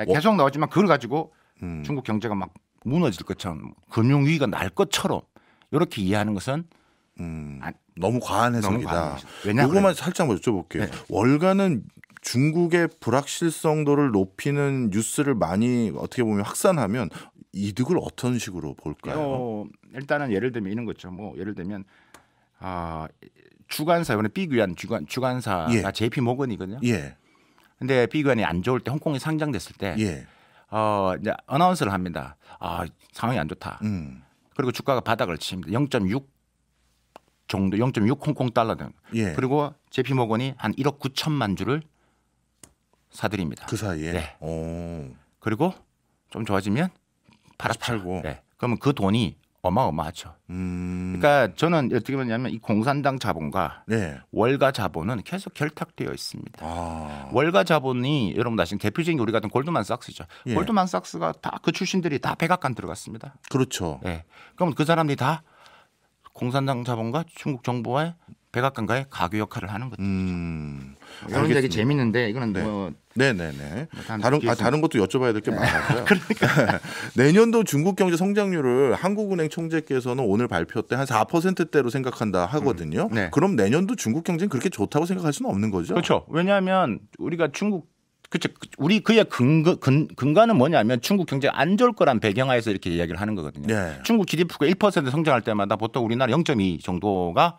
계속 나오지만 그걸 가지고 중국 경제가 막 무너질 것처럼 금융위기가 날 것처럼 이렇게 이해하는 것은 너무 과한 해석이다. 왜냐하면 이것만 살짝 여쭤볼게요. 네. 월가는 중국의 불확실성도를 높이는 뉴스를 많이 어떻게 보면 확산하면 이득을 어떤 식으로 볼까요? 일단은 예를 들면 이런 거죠. 뭐 예를 들면 주관사 이번에 비교한 주관사가 JP 모건이거든요. 예. 근데 비교안이 안 좋을 때 홍콩에 상장됐을 때 예. 이제 어나운서를 합니다. 상황이 안 좋다. 그리고 주가가 바닥을 칩니다. 0.6 정도, 0.6 홍콩 달러 등. 예. 그리고 JP 모건이 한 1억 9천만 주를 사들입니다. 그 사이에. 네. 그리고 좀 좋아지면 팔고. 네. 그러면 그 돈이 어마어마하죠. 그러니까 저는 어떻게 보냐면 이 공산당 자본과 월가 자본은 계속 결탁되어 있습니다. 월가 자본이 여러분 아시는 대표적인 게 우리 같은 골드만삭스죠. 골드만삭스가 다 그 출신들이 다 백악관 들어갔습니다. 그렇죠. 그럼 그 사람들이 다 공산당 자본과 중국 정부와의 백악관과의 가교 역할을 하는 거죠. 이런 얘기 재밌는데 이거는 네. 뭐 네네네. 뭐 다른 것도 여쭤봐야 될 게 많아서요. 그러니까 내년도 중국 경제 성장률을 한국은행 총재께서는 오늘 발표 때 한 4%대로 생각한다 하거든요. 네. 그럼 내년도 중국 경제는 그렇게 좋다고 생각할 수는 없는 거죠? 그렇죠. 왜냐하면 우리가 중국 그렇죠. 우리 그의 근거는 뭐냐면 중국 경제가 안 좋을 거란 배경하에서 이렇게 이야기를 하는 거거든요. 네. 중국 GDP가 1% 성장할 때마다 보통 우리나라 0.2 정도가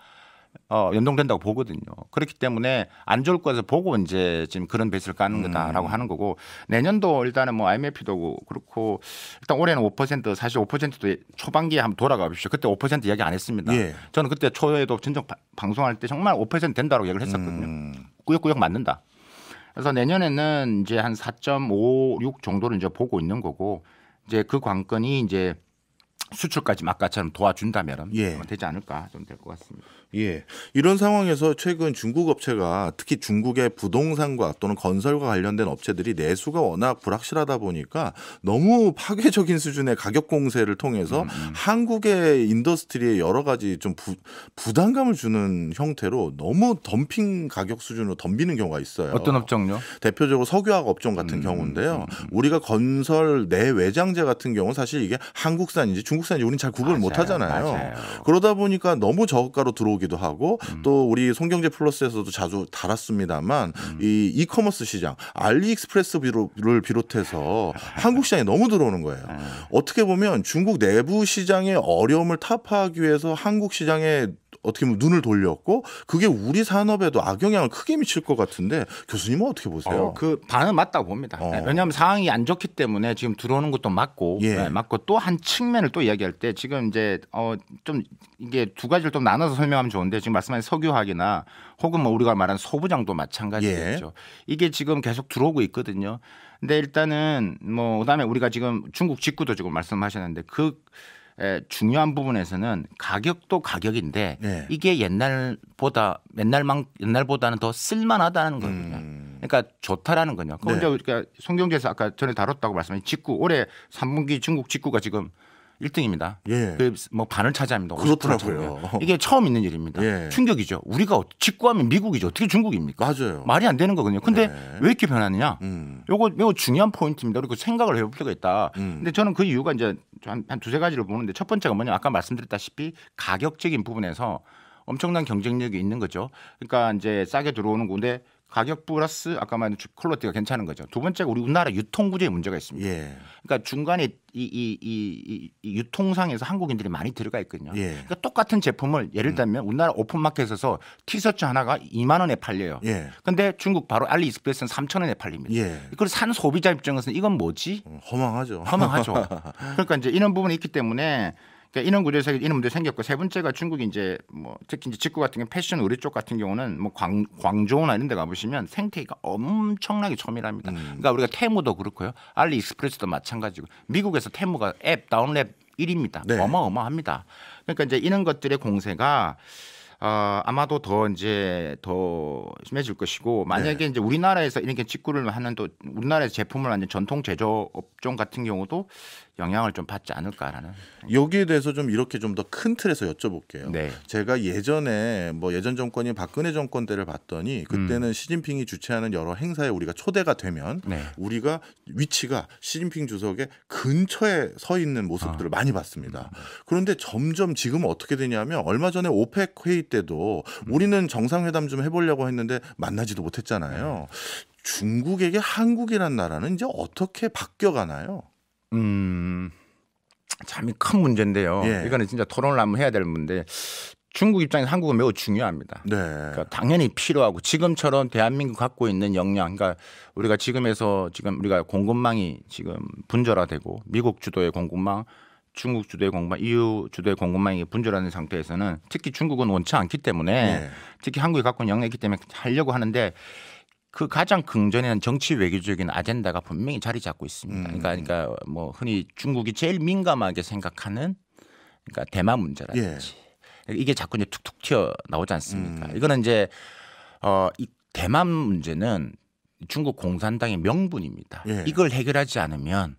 연동된다고 보거든요. 그렇기 때문에 안 좋을 것을 보고 이제 지금 그런 베이스를 까는 거다라고 하는 거고 내년도 일단은 뭐 IMF도 그렇고 일단 올해는 5% 사실 5%도 초반기에 한번 돌아가 보십시오. 그때 5% 이야기 안 했습니다. 예. 저는 그때 초에도 진정 방송할 때 정말 5% 된다고 얘기를 했었거든요. 꾸역꾸역 맞는다. 그래서 내년에는 이제 한 4.56 정도를 이제 보고 있는 거고 이제 그 관건이 이제 수출까지 아까처럼 도와준다면 예. 되지 않을까 좀 될 것 같습니다. 예. 이런 상황에서 최근 중국 업체가 특히 중국의 부동산과 또는 건설과 관련된 업체들이 내수가 워낙 불확실하다 보니까 너무 파괴적인 수준의 가격 공세를 통해서 한국의 인더스트리에 여러 가지 좀 부담감을 주는 형태로 너무 덤핑 가격 수준으로 덤비는 경우가 있어요. 어떤 업종요? 대표적으로 석유화학 업종 같은 경우인데요. 우리가 건설 내외장재 같은 경우는 사실 이게 한국산인지 중국산인지 우리는 잘 구분을 못 하잖아요. 맞아요. 그러다 보니까 너무 저가로 들어오기도 하고 또 우리 송경제 플러스에서도 자주 다뤘습니다만 이 이커머스 시장 알리익스프레스를 비롯해서 한국 시장에 너무 들어오는 거예요. 어떻게 보면 중국 내부 시장의 어려움을 타파하기 위해서 한국 시장에 어떻게 보면 눈을 돌렸고 그게 우리 산업에도 악영향을 크게 미칠 것 같은데 교수님은 어떻게 보세요? 그 반은 맞다고 봅니다. 왜냐하면 상황이 안 좋기 때문에 지금 들어오는 것도 맞고, 예. 맞고 또 한 측면을 또 이야기할 때 지금 이제 좀 이게 두 가지를 좀 나눠서 설명하면 좋은데 지금 말씀하신 석유화학이나 혹은 뭐 우리가 말하는 소부장도 마찬가지겠죠. 예. 이게 지금 계속 들어오고 있거든요. 근데 일단은 뭐 그다음에 우리가 지금 중국 직구도 지금 말씀하셨는데 중요한 부분에서는 가격도 가격인데 네. 이게 옛날보다는 더 쓸만하다는 거거든요. 그러니까 좋다라는 거죠. 네. 이제 우리가 송경제에서 아까 전에 다뤘다고 말씀하신 직구 올해 3분기 중국 직구가 지금 1등입니다. 예. 뭐 반을 차지합니다. 그렇더라고요. 50%. 이게 처음 있는 일입니다. 예. 충격이죠. 우리가 직구하면 미국이죠. 어떻게 중국입니까? 맞아요. 말이 안 되는 거거든요. 근데 네. 왜 이렇게 변하느냐? 요거 매우 중요한 포인트입니다. 그리고 생각을 해볼 필요가 있다. 근데 저는 그 이유가 이제 한 두세 가지를 보는데 첫 번째가 뭐냐? 아까 말씀드렸다시피 가격적인 부분에서 엄청난 경쟁력이 있는 거죠. 그러니까 이제 싸게 들어오는 건데 가격 플러스 아까 말한 퀄리티가 괜찮은 거죠. 두 번째가 우리 우리나라 유통 구조에 문제가 있습니다. 예. 그러니까 중간에 이 유통상에서 한국인들이 많이 들어가 있거든요. 예. 그러니까 똑같은 제품을 예를 들면 우리나라 오픈마켓에서 티셔츠 하나가 2만 원에 팔려요. 예. 근데 중국 바로 알리익스프레스는 3천 원에 팔립니다. 예. 이걸 산 소비자 입장에서는 이건 뭐지? 허망하죠. 허망하죠. 그러니까 이제 이런 부분이 있기 때문에 그러니까 이런 구조에서 이런 문제 생겼고 세 번째가 중국이 이제 뭐 특히 이제 직구 같은 경우 패션 의류 쪽 같은 경우는 뭐 광저우나 이런 데 가보시면 생태계가 엄청나게 초밀합니다. 그러니까 우리가 테무도 그렇고요. 알리익스프레스도 마찬가지고 미국에서 테무가 앱 다운랩 1위입니다. 네. 어마어마합니다. 그러니까 이제 이런 것들의 공세가 아마도 더 심해질 것이고 만약에 이제 우리나라에서 이렇게 직구를 하는 또 우리나라에서 제품을 하는 전통 제조 업종 같은 경우도 영향을 좀 받지 않을까라는. 여기에 대해서 좀 이렇게 좀 더 큰 틀에서 여쭤볼게요. 네. 제가 예전에 뭐 예전 정권이 박근혜 정권 때를 봤더니 그때는 시진핑이 주최하는 여러 행사에 우리가 초대가 되면 네. 우리가 위치가 시진핑 주석의 근처에 서 있는 모습들을 많이 봤습니다. 그런데 점점 지금은 어떻게 되냐면 얼마 전에 오펙 회의 때도 우리는 정상회담 좀 해보려고 했는데 만나지도 못했잖아요. 중국에게 한국이란 나라는 이제 어떻게 바뀌어가나요? 참 큰 문제인데요. 예. 이거는 진짜 토론을 한번 해야 될 문제. 중국 입장에서 한국은 매우 중요합니다. 네. 그러니까 당연히 필요하고 지금처럼 대한민국 갖고 있는 역량, 그러니까 우리가 지금 우리가 공급망이 지금 분절화되고 미국 주도의 공급망, 중국 주도의 공급망, EU 주도의 공급망이 분절하는 상태에서는 특히 중국은 원치 않기 때문에 네. 특히 한국이 갖고 있는 역량이 있기 때문에 하려고 하는데 그 가장 긍정에는 정치 외교적인 아젠다가 분명히 자리 잡고 있습니다. 그러니까 뭐 흔히 중국이 제일 민감하게 생각하는 그러니까 대만 문제라든지 이게 자꾸 이제 툭툭 튀어 나오지 않습니까? 이거는 이제 이 대만 문제는 중국 공산당의 명분입니다. 예. 이걸 해결하지 않으면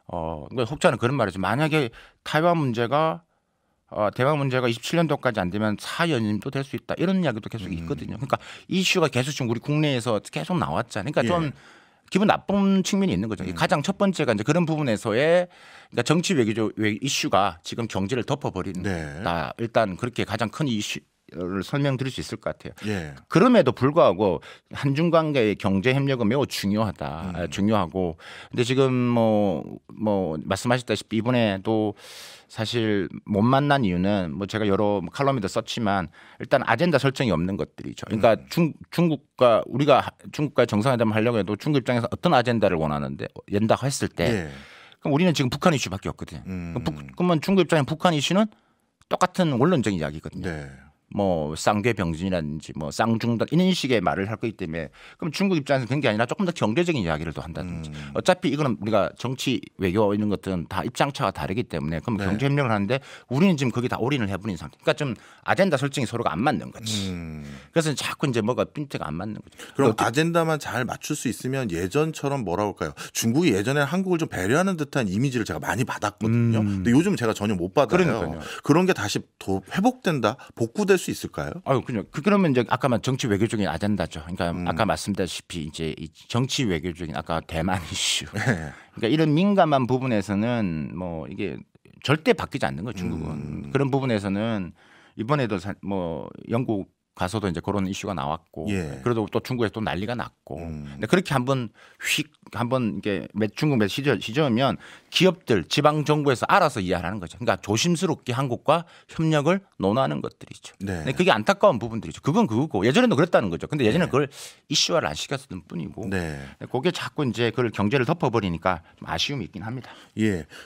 그러니까 혹자는 그런 말이죠. 만약에 타이완 문제가 대만 문제가 27년도까지 안 되면 사연임도 될 수 있다 이런 이야기도 계속 있거든요. 그러니까 이슈가 계속 지금 우리 국내에서 계속 나왔잖아요. 그러니까 좀 기분 나쁜 측면이 있는 거죠. 가장 첫 번째가 이제 그런 부분에서의 그러니까 정치 외교적 이슈가 지금 경제를 덮어버린다. 일단 그렇게 가장 큰 이슈를 설명드릴 수 있을 것 같아요. 그럼에도 불구하고 한중 관계의 경제 협력은 매우 중요하다. 중요하고 근데 지금 뭐 말씀하셨다시피 이번에도 사실 못 만난 이유는 뭐 제가 여러 칼럼에도 썼지만 일단 아젠다 설정이 없는 것들이죠. 그러니까 중국과 우리가 중국과 정상회담을 하려고 해도 중국 입장에서 어떤 아젠다를 원하는데 연다고 했을 때 그럼 우리는 지금 북한 이슈밖에 없거든요. 그러면 중국 입장에 북한 이슈는 똑같은 원론적인 이야기거든요. 뭐 쌍궤병진이라든지 뭐 쌍중단 이런 식의 말을 할 거기 때문에 그럼 중국 입장에서 그런 게 아니라 조금 더 경제적인 이야기를 또 한다든지 어차피 이거는 우리가 정치 외교 이런 것들은 다 입장차가 다르기 때문에 그럼 경제 협력을 하는데 우리는 지금 거기 다 올인을 해버린 상태. 그러니까 좀 아젠다 설정이 서로가 안 맞는 거지. 그래서 자꾸 이제 뭐가 핀트가 안 맞는 거죠. 그럼 아젠다만 잘 맞출 수 있으면 예전처럼 뭐라 할까요? 중국이 예전에 한국을 좀 배려하는 듯한 이미지를 제가 많이 받았거든요. 근데 요즘 제가 전혀 못 받아요. 그러니까요. 그런 게 다시 회복된다, 복구될 수 있을까요? 그러면 이제 아까 말 정치 외교적인 아젠다죠. 그러니까 아까 말씀드렸다시피 이제 이 정치 외교적인 아까 대만 이슈. 그러니까 이런 민감한 부분에서는 뭐 이게 절대 바뀌지 않는 거예요. 중국은 그런 부분에서는 이번에도 뭐 영국 가서도 이제 그런 이슈가 나왔고 그래도 또 중국에서 또 난리가 났고 근데 그렇게 한번 이게 중국 시저면 기업들 지방 정부에서 알아서 이해하는 거죠. 그러니까 조심스럽게 한국과 협력을 논하는 것들이죠. 근데 그게 안타까운 부분들이죠. 그건 그거고 예전에도 그랬다는 거죠. 근데 예전에 그걸 이슈화를 안 시켰을 뿐이고 그게 자꾸 이제 그걸 경제를 덮어버리니까 좀 아쉬움이 있긴 합니다.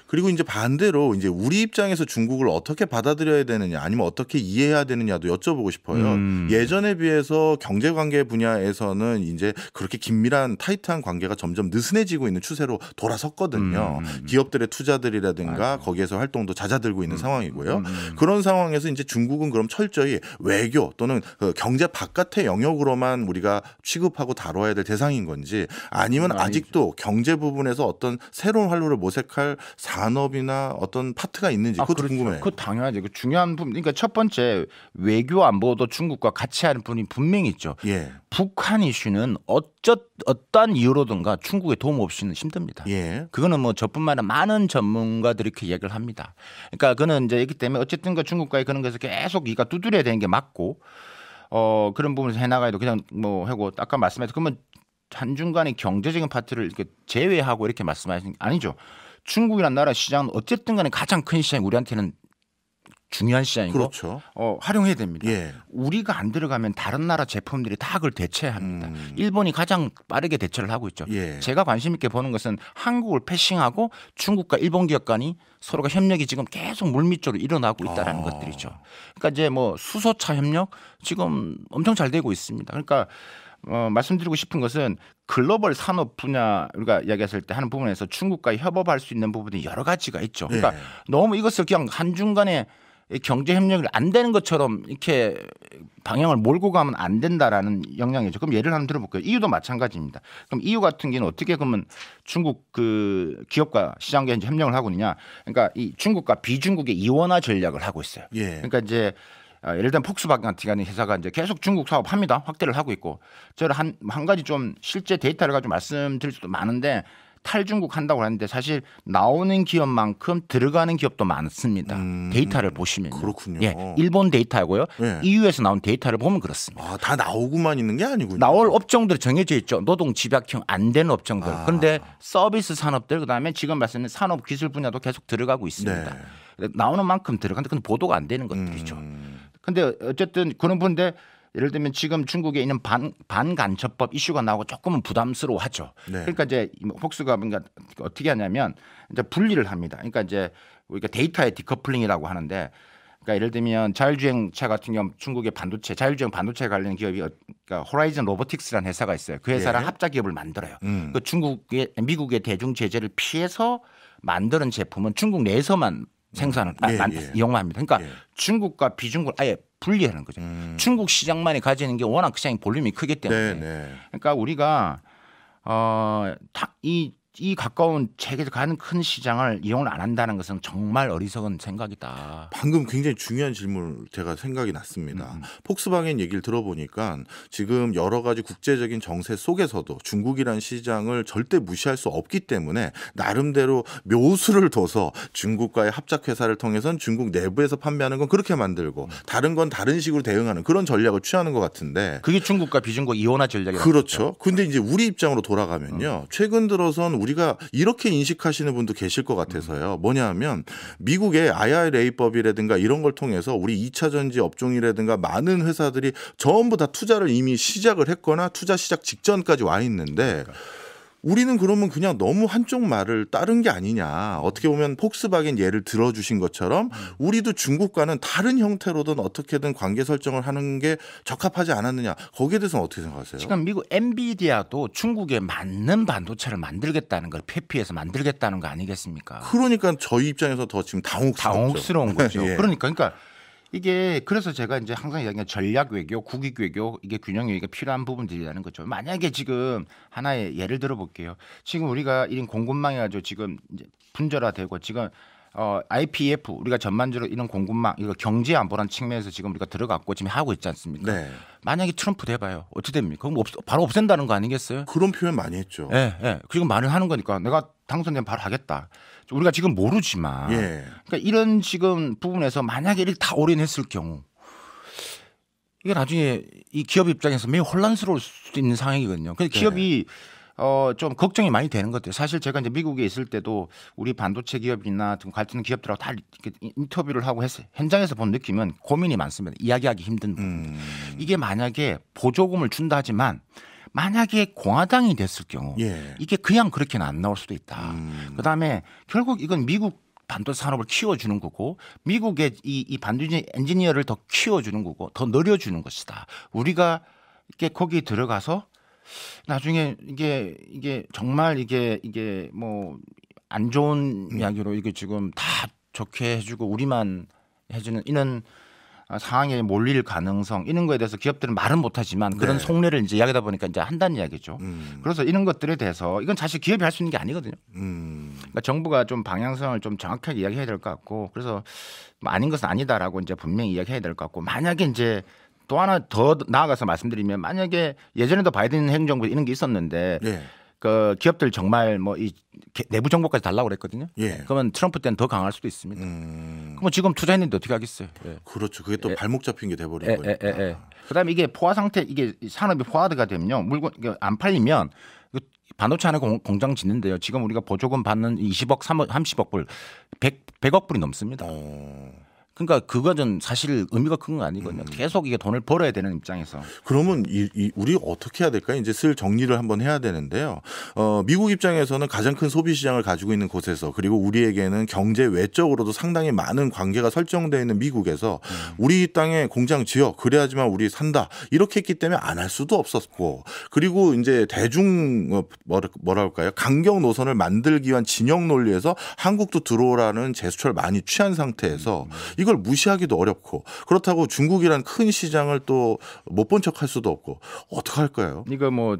그리고 이제 반대로 이제 우리 입장에서 중국을 어떻게 받아들여야 되느냐 아니면 어떻게 이해해야 되느냐도 여쭤보고 싶어요. 예전에 비해서 경제관계 분야에서는 이제 그렇게 긴밀한 타이트한 관계가 점점 느슨해지고 있는 추세로 돌아섰거든요. 기업들의 투자들이라든가 거기에서 활동도 잦아들고 있는 상황이고요. 그런 상황에서 이제 중국은 그럼 철저히 외교 또는 경제 바깥의 영역으로만 우리가 취급하고 다뤄야 될 대상인 건지 아니면 아직도 경제 부분에서 어떤 새로운 활로를 모색할 산업이나 어떤 파트가 있는지 그것도 궁금해요. 그거 당연하죠. 그 중요한 부분. 그러니까 첫 번째 외교 안보도 중국과 같이 하는 분이 분명히 있죠. 북한 이슈는 어떠한 이유로든가 중국에 도움 없이는 힘듭니다. 그거는 뭐 저뿐만 아니라 많은 전문가들이 이렇게 얘기를 합니다. 그러니까 그는 이제 있기 때문에 어쨌든 그 중국과의 그런 것에서 계속 이가 두드려야 되는 게 맞고 그런 부분에서 해나가야도 그냥 뭐 하고 아까 말씀하신 그러면 한중 간의 경제적인 파트를 이렇게 제외하고 이렇게 말씀하시는 게 아니죠. 중국이라는 나라 시장은 어쨌든 간에 가장 큰 시장이 우리한테는 중요한 시장이고 그렇죠. 활용해야 됩니다. 우리가 안 들어가면 다른 나라 제품들이 다 그걸 대체해야 합니다. 일본이 가장 빠르게 대처를 하고 있죠. 제가 관심 있게 보는 것은 한국을 패싱하고 중국과 일본 기업 간이 서로가 협력이 지금 계속 물밑으로 일어나고 있다는 것들이죠. 그러니까 이제 뭐 수소차 협력 지금 엄청 잘 되고 있습니다. 그러니까 말씀드리고 싶은 것은 글로벌 산업 분야 우리가 이야기했을 때 하는 부분에서 중국과 협업할 수 있는 부분이 여러 가지가 있죠. 그러니까 너무 이것을 그냥 한중 간에 경제 협력이 안 되는 것처럼 이렇게 방향을 몰고 가면 안 된다라는 영향이죠. 그럼 예를 하나 들어볼게요. EU도 마찬가지입니다. 그럼 EU 같은 경우는 어떻게 그러면 중국 그 기업과 시장과 이제 협력을 하고 있느냐? 그러니까 이 중국과 비중국의 이원화 전략을 하고 있어요. 그러니까 이제 예를 들면 폭스바겐 같은 회사가 이제 계속 중국 사업 합니다. 확대를 하고 있고 저는 한 가지 좀 실제 데이터를 가지고 말씀드릴 수도 많은데 탈중국 한다고 하는데 사실 나오는 기업만큼 들어가는 기업도 많습니다. 데이터를 보시면 그렇군요. 일본 데이터고요. EU에서 나온 데이터를 보면 그렇습니다. 다 나오고만 있는 게 아니군요. 나올 업종들이 정해져 있죠. 노동 집약형 안 되는 업종들. 그런데 서비스 산업들 그다음에 지금 말씀드린 산업 기술 분야도 계속 들어가고 있습니다. 나오는 만큼 들어가는데 그건 보도가 안 되는 것들이죠. 근데 어쨌든 그런 분인데 예를 들면 지금 중국에 있는 반간첩법 이슈가 나오고 조금은 부담스러워하죠. 그러니까 이제 폭스가 뭔가 어떻게 하냐면 이제 분리를 합니다. 그러니까 이제 우리가 데이터의 디커플링이라고 하는데 그러니까 예를 들면 자율주행차 같은 경우 중국의 반도체 자율주행 반도체 관련 기업이 그러니까 호라이즌 로보틱스라는 회사가 있어요. 그 회사랑 합작 기업을 만들어요. 그 미국의 대중 제재를 피해서 만드는 제품은 중국 내에서만 생산을 이용합니다. 그러니까 중국과 비중국을 아예 분리하는 거죠. 중국 시장만이 가지는 게 워낙 그 시장이 볼륨이 크기 때문에. 그러니까 우리가 이 이 가까운 세계에서 가는 큰 시장을 이용을 안 한다는 것은 정말 어리석은 생각이다. 방금 굉장히 중요한 질문을 제가 생각이 났습니다. 폭스바겐 얘기를 들어보니까 지금 여러 가지 국제적인 정세 속에서도 중국이라는 시장을 절대 무시할 수 없기 때문에 나름대로 묘수를 둬서 중국과의 합작회사를 통해서는 중국 내부에서 판매하는 건 그렇게 만들고 다른 건 다른 식으로 대응하는 그런 전략을 취하는 것 같은데 그게 중국과 비중국 이원화 전략이라고. 그렇죠. 근데 이제 우리 입장으로 돌아가면요. 최근 들어선 우리가 이렇게 인식하시는 분도 계실 것 같아서요. 뭐냐 하면 미국의 IRA법이라든가 이런 걸 통해서 우리 2차 전지 업종이라든가 많은 회사들이 전부 다 투자를 이미 시작을 했거나 투자 시작 직전까지 와 있는데 우리는 그러면 그냥 너무 한쪽 말을 따른 게 아니냐. 어떻게 보면 폭스바겐 예를 들어주신 것처럼 우리도 중국과는 다른 형태로든 어떻게든 관계 설정을 하는 게 적합하지 않았느냐. 거기에 대해서는 어떻게 생각하세요? 지금 미국 엔비디아도 중국에 맞는 반도체를 만들겠다는 걸 회피해서 만들겠다는 거 아니겠습니까? 그러니까 저희 입장에서 더 지금 당혹스러운 거죠. 예. 그러니까 이게 그래서 제가 이제 항상 이야기하는 전략 외교, 국익 외교 이게 균형 외교가 필요한 부분들이라는 거죠. 만약에 지금 하나의 예를 들어볼게요. 지금 우리가 이런 공급망이 아주 지금 이제 분절화되고 지금 IPF 우리가 전반적으로 이런 공급망 이거 경제 안보라는 측면에서 지금 우리가 들어갔고 지금 하고 있지 않습니까? 네. 만약에 트럼프 돼봐요. 어떻게 됩니까? 그럼 바로 없앤다는 거 아니겠어요? 그런 표현 많이 했죠. 예, 예. 그리고 말을 하는 거니까 내가 당선되면 바로 하겠다. 우리가 지금 모르지만 예. 그러니까 이런 지금 부분에서 만약에 이렇게 다 올인했을 경우 이게 나중에 이 기업 입장에서 매우 혼란스러울 수도 있는 상황이거든요. 그래서 기업이 좀 걱정이 많이 되는 것 같아요. 사실 제가 이제 미국에 있을 때도 우리 반도체 기업이나 좀 같은 기업들하고 다 이렇게 인터뷰를 하고 했어요. 현장에서 본 느낌은 고민이 많습니다. 이야기하기 힘든 부분. 이게 만약에 보조금을 준다 하지만 만약에 공화당이 됐을 경우 예. 이게 그냥 그렇게는 안 나올 수도 있다. 그다음에 결국 이건 미국 반도체 산업을 키워주는 거고 미국의 이 반도체 엔지니어를 더 키워주는 거고 더 늘려주는 것이다. 우리가 이렇게 거기 들어가서 나중에 이게 정말 이게 뭐 안 좋은 이야기로 이게 지금 다 좋게 해주고 우리만 해주는 이런 상황에 몰릴 가능성 이런 거에 대해서 기업들은 말은 못하지만 그런 네. 속내를 이제 이야기하다 보니까 이제 한다는 이야기죠. 그래서 이런 것들에 대해서 이건 사실 기업이 할 수 있는 게 아니거든요. 그러니까 정부가 좀 방향성을 좀 정확하게 이야기해야 될 것 같고 그래서 뭐 아닌 것은 아니다라고 이제 분명히 이야기해야 될 것 같고 만약에 이제 또 하나 더 나아가서 말씀드리면 만약에 예전에도 바이든 행정부 이런 게 있었는데 예. 그 기업들 정말 뭐 이 내부 정보까지 달라고 그랬거든요. 예. 그러면 트럼프 때는 더 강할 수도 있습니다. 그럼 지금 투자했는데 어떻게 하겠어요? 예. 그렇죠. 그게 또 발목 잡힌 게 돼버린 거니까. 그다음에 이게 포화 상태 이게 산업이 포화가 되면요 물건 안 팔리면 반도체 하나 공장 짓는데요. 지금 우리가 보조금 받는 20억, 30억 불, 100억 불이 넘습니다. 그러니까 그거는 사실 의미가 큰 건 아니거든요. 계속 이게 돈을 벌어야 되는 입장에서. 그러면 우리 어떻게 해야 될까요? 이제 슬 정리를 한번 해야 되는데요. 미국 입장에서는 가장 큰 소비 시장을 가지고 있는 곳에서 그리고 우리에게는 경제 외적으로도 상당히 많은 관계가 설정되어 있는 미국에서 우리 땅에 공장 지어 그래야지만 우리 산다 이렇게 했기 때문에 안 할 수도 없었고 그리고 이제 대중 뭐랄까요? 강경 노선을 만들기 위한 진영 논리에서 한국도 들어오라는 제스처를 많이 취한 상태에서 이걸 무시하기도 어렵고 그렇다고 중국이란 큰 시장을 또 못 본 척할 수도 없고 어떻게 할까요? 이거 뭐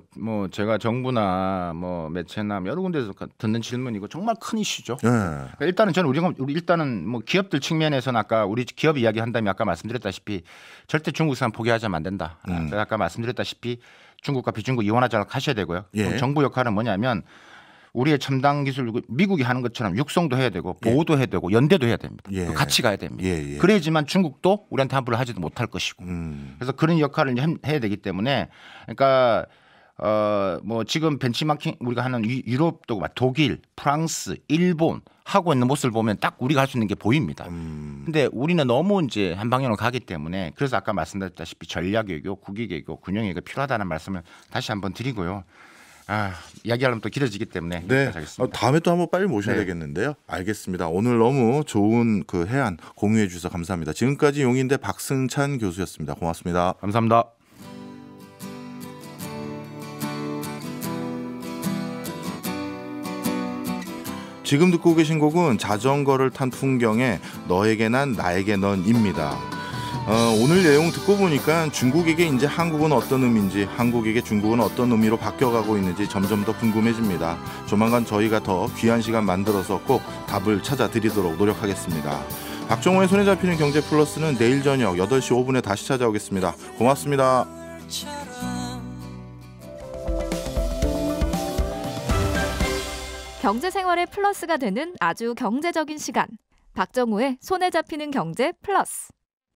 제가 정부나 뭐 매체나 여러 군데서 듣는 질문이고 정말 큰 이슈죠. 네. 그러니까 일단은 저는 우리 일단은 뭐 기업들 측면에서는 아까 우리 기업 이야기 한다면 아까 말씀드렸다시피 절대 중국산 포기하자면 안 된다. 그래서 아까 말씀드렸다시피 중국과 비중국 이원화 전략하셔야 되고요. 예. 정부 역할은 뭐냐면 우리의 첨단 기술 미국이 하는 것처럼 육성도 해야 되고 보호도 해야 되고 연대도 해야 됩니다. 예. 같이 가야 됩니다. 예. 그래야지만 중국도 우리한테 함부로 하지도 못할 것이고 그래서 그런 역할을 해야 되기 때문에 그러니까 뭐 지금 벤치마킹 우리가 하는 유럽도 독일, 프랑스, 일본 하고 있는 모습을 보면 딱 우리가 할 수 있는 게 보입니다. 근데 우리는 너무 이제 한 방향으로 가기 때문에 그래서 아까 말씀드렸다시피 전략 외교, 국익 외교, 균형 외교가 필요하다는 말씀을 다시 한번 드리고요. 이야기하려면 또 길어지기 때문에 네. 하겠습니다. 다음에 또 한번 빨리 모셔야 네. 되겠는데요. 알겠습니다. 오늘 너무 좋은 그 해안 공유해 주셔서 감사합니다. 지금까지 용인대 박승찬 교수였습니다. 고맙습니다. 감사합니다. 지금 듣고 계신 곡은 자전거를 탄 풍경의 너에게 난 나에게 넌입니다. 오늘 내용 듣고 보니까 중국에게 이제 한국은 어떤 의미인지, 한국에게 중국은 어떤 의미로 바뀌어가고 있는지 점점 더 궁금해집니다. 조만간 저희가 더 귀한 시간 만들어서 꼭 답을 찾아드리도록 노력하겠습니다. 박정호의 손에 잡히는 경제 플러스는 내일 저녁 8시 5분에 다시 찾아오겠습니다. 고맙습니다. 경제 생활의 플러스가 되는 아주 경제적인 시간. 박정호의 손에 잡히는 경제 플러스.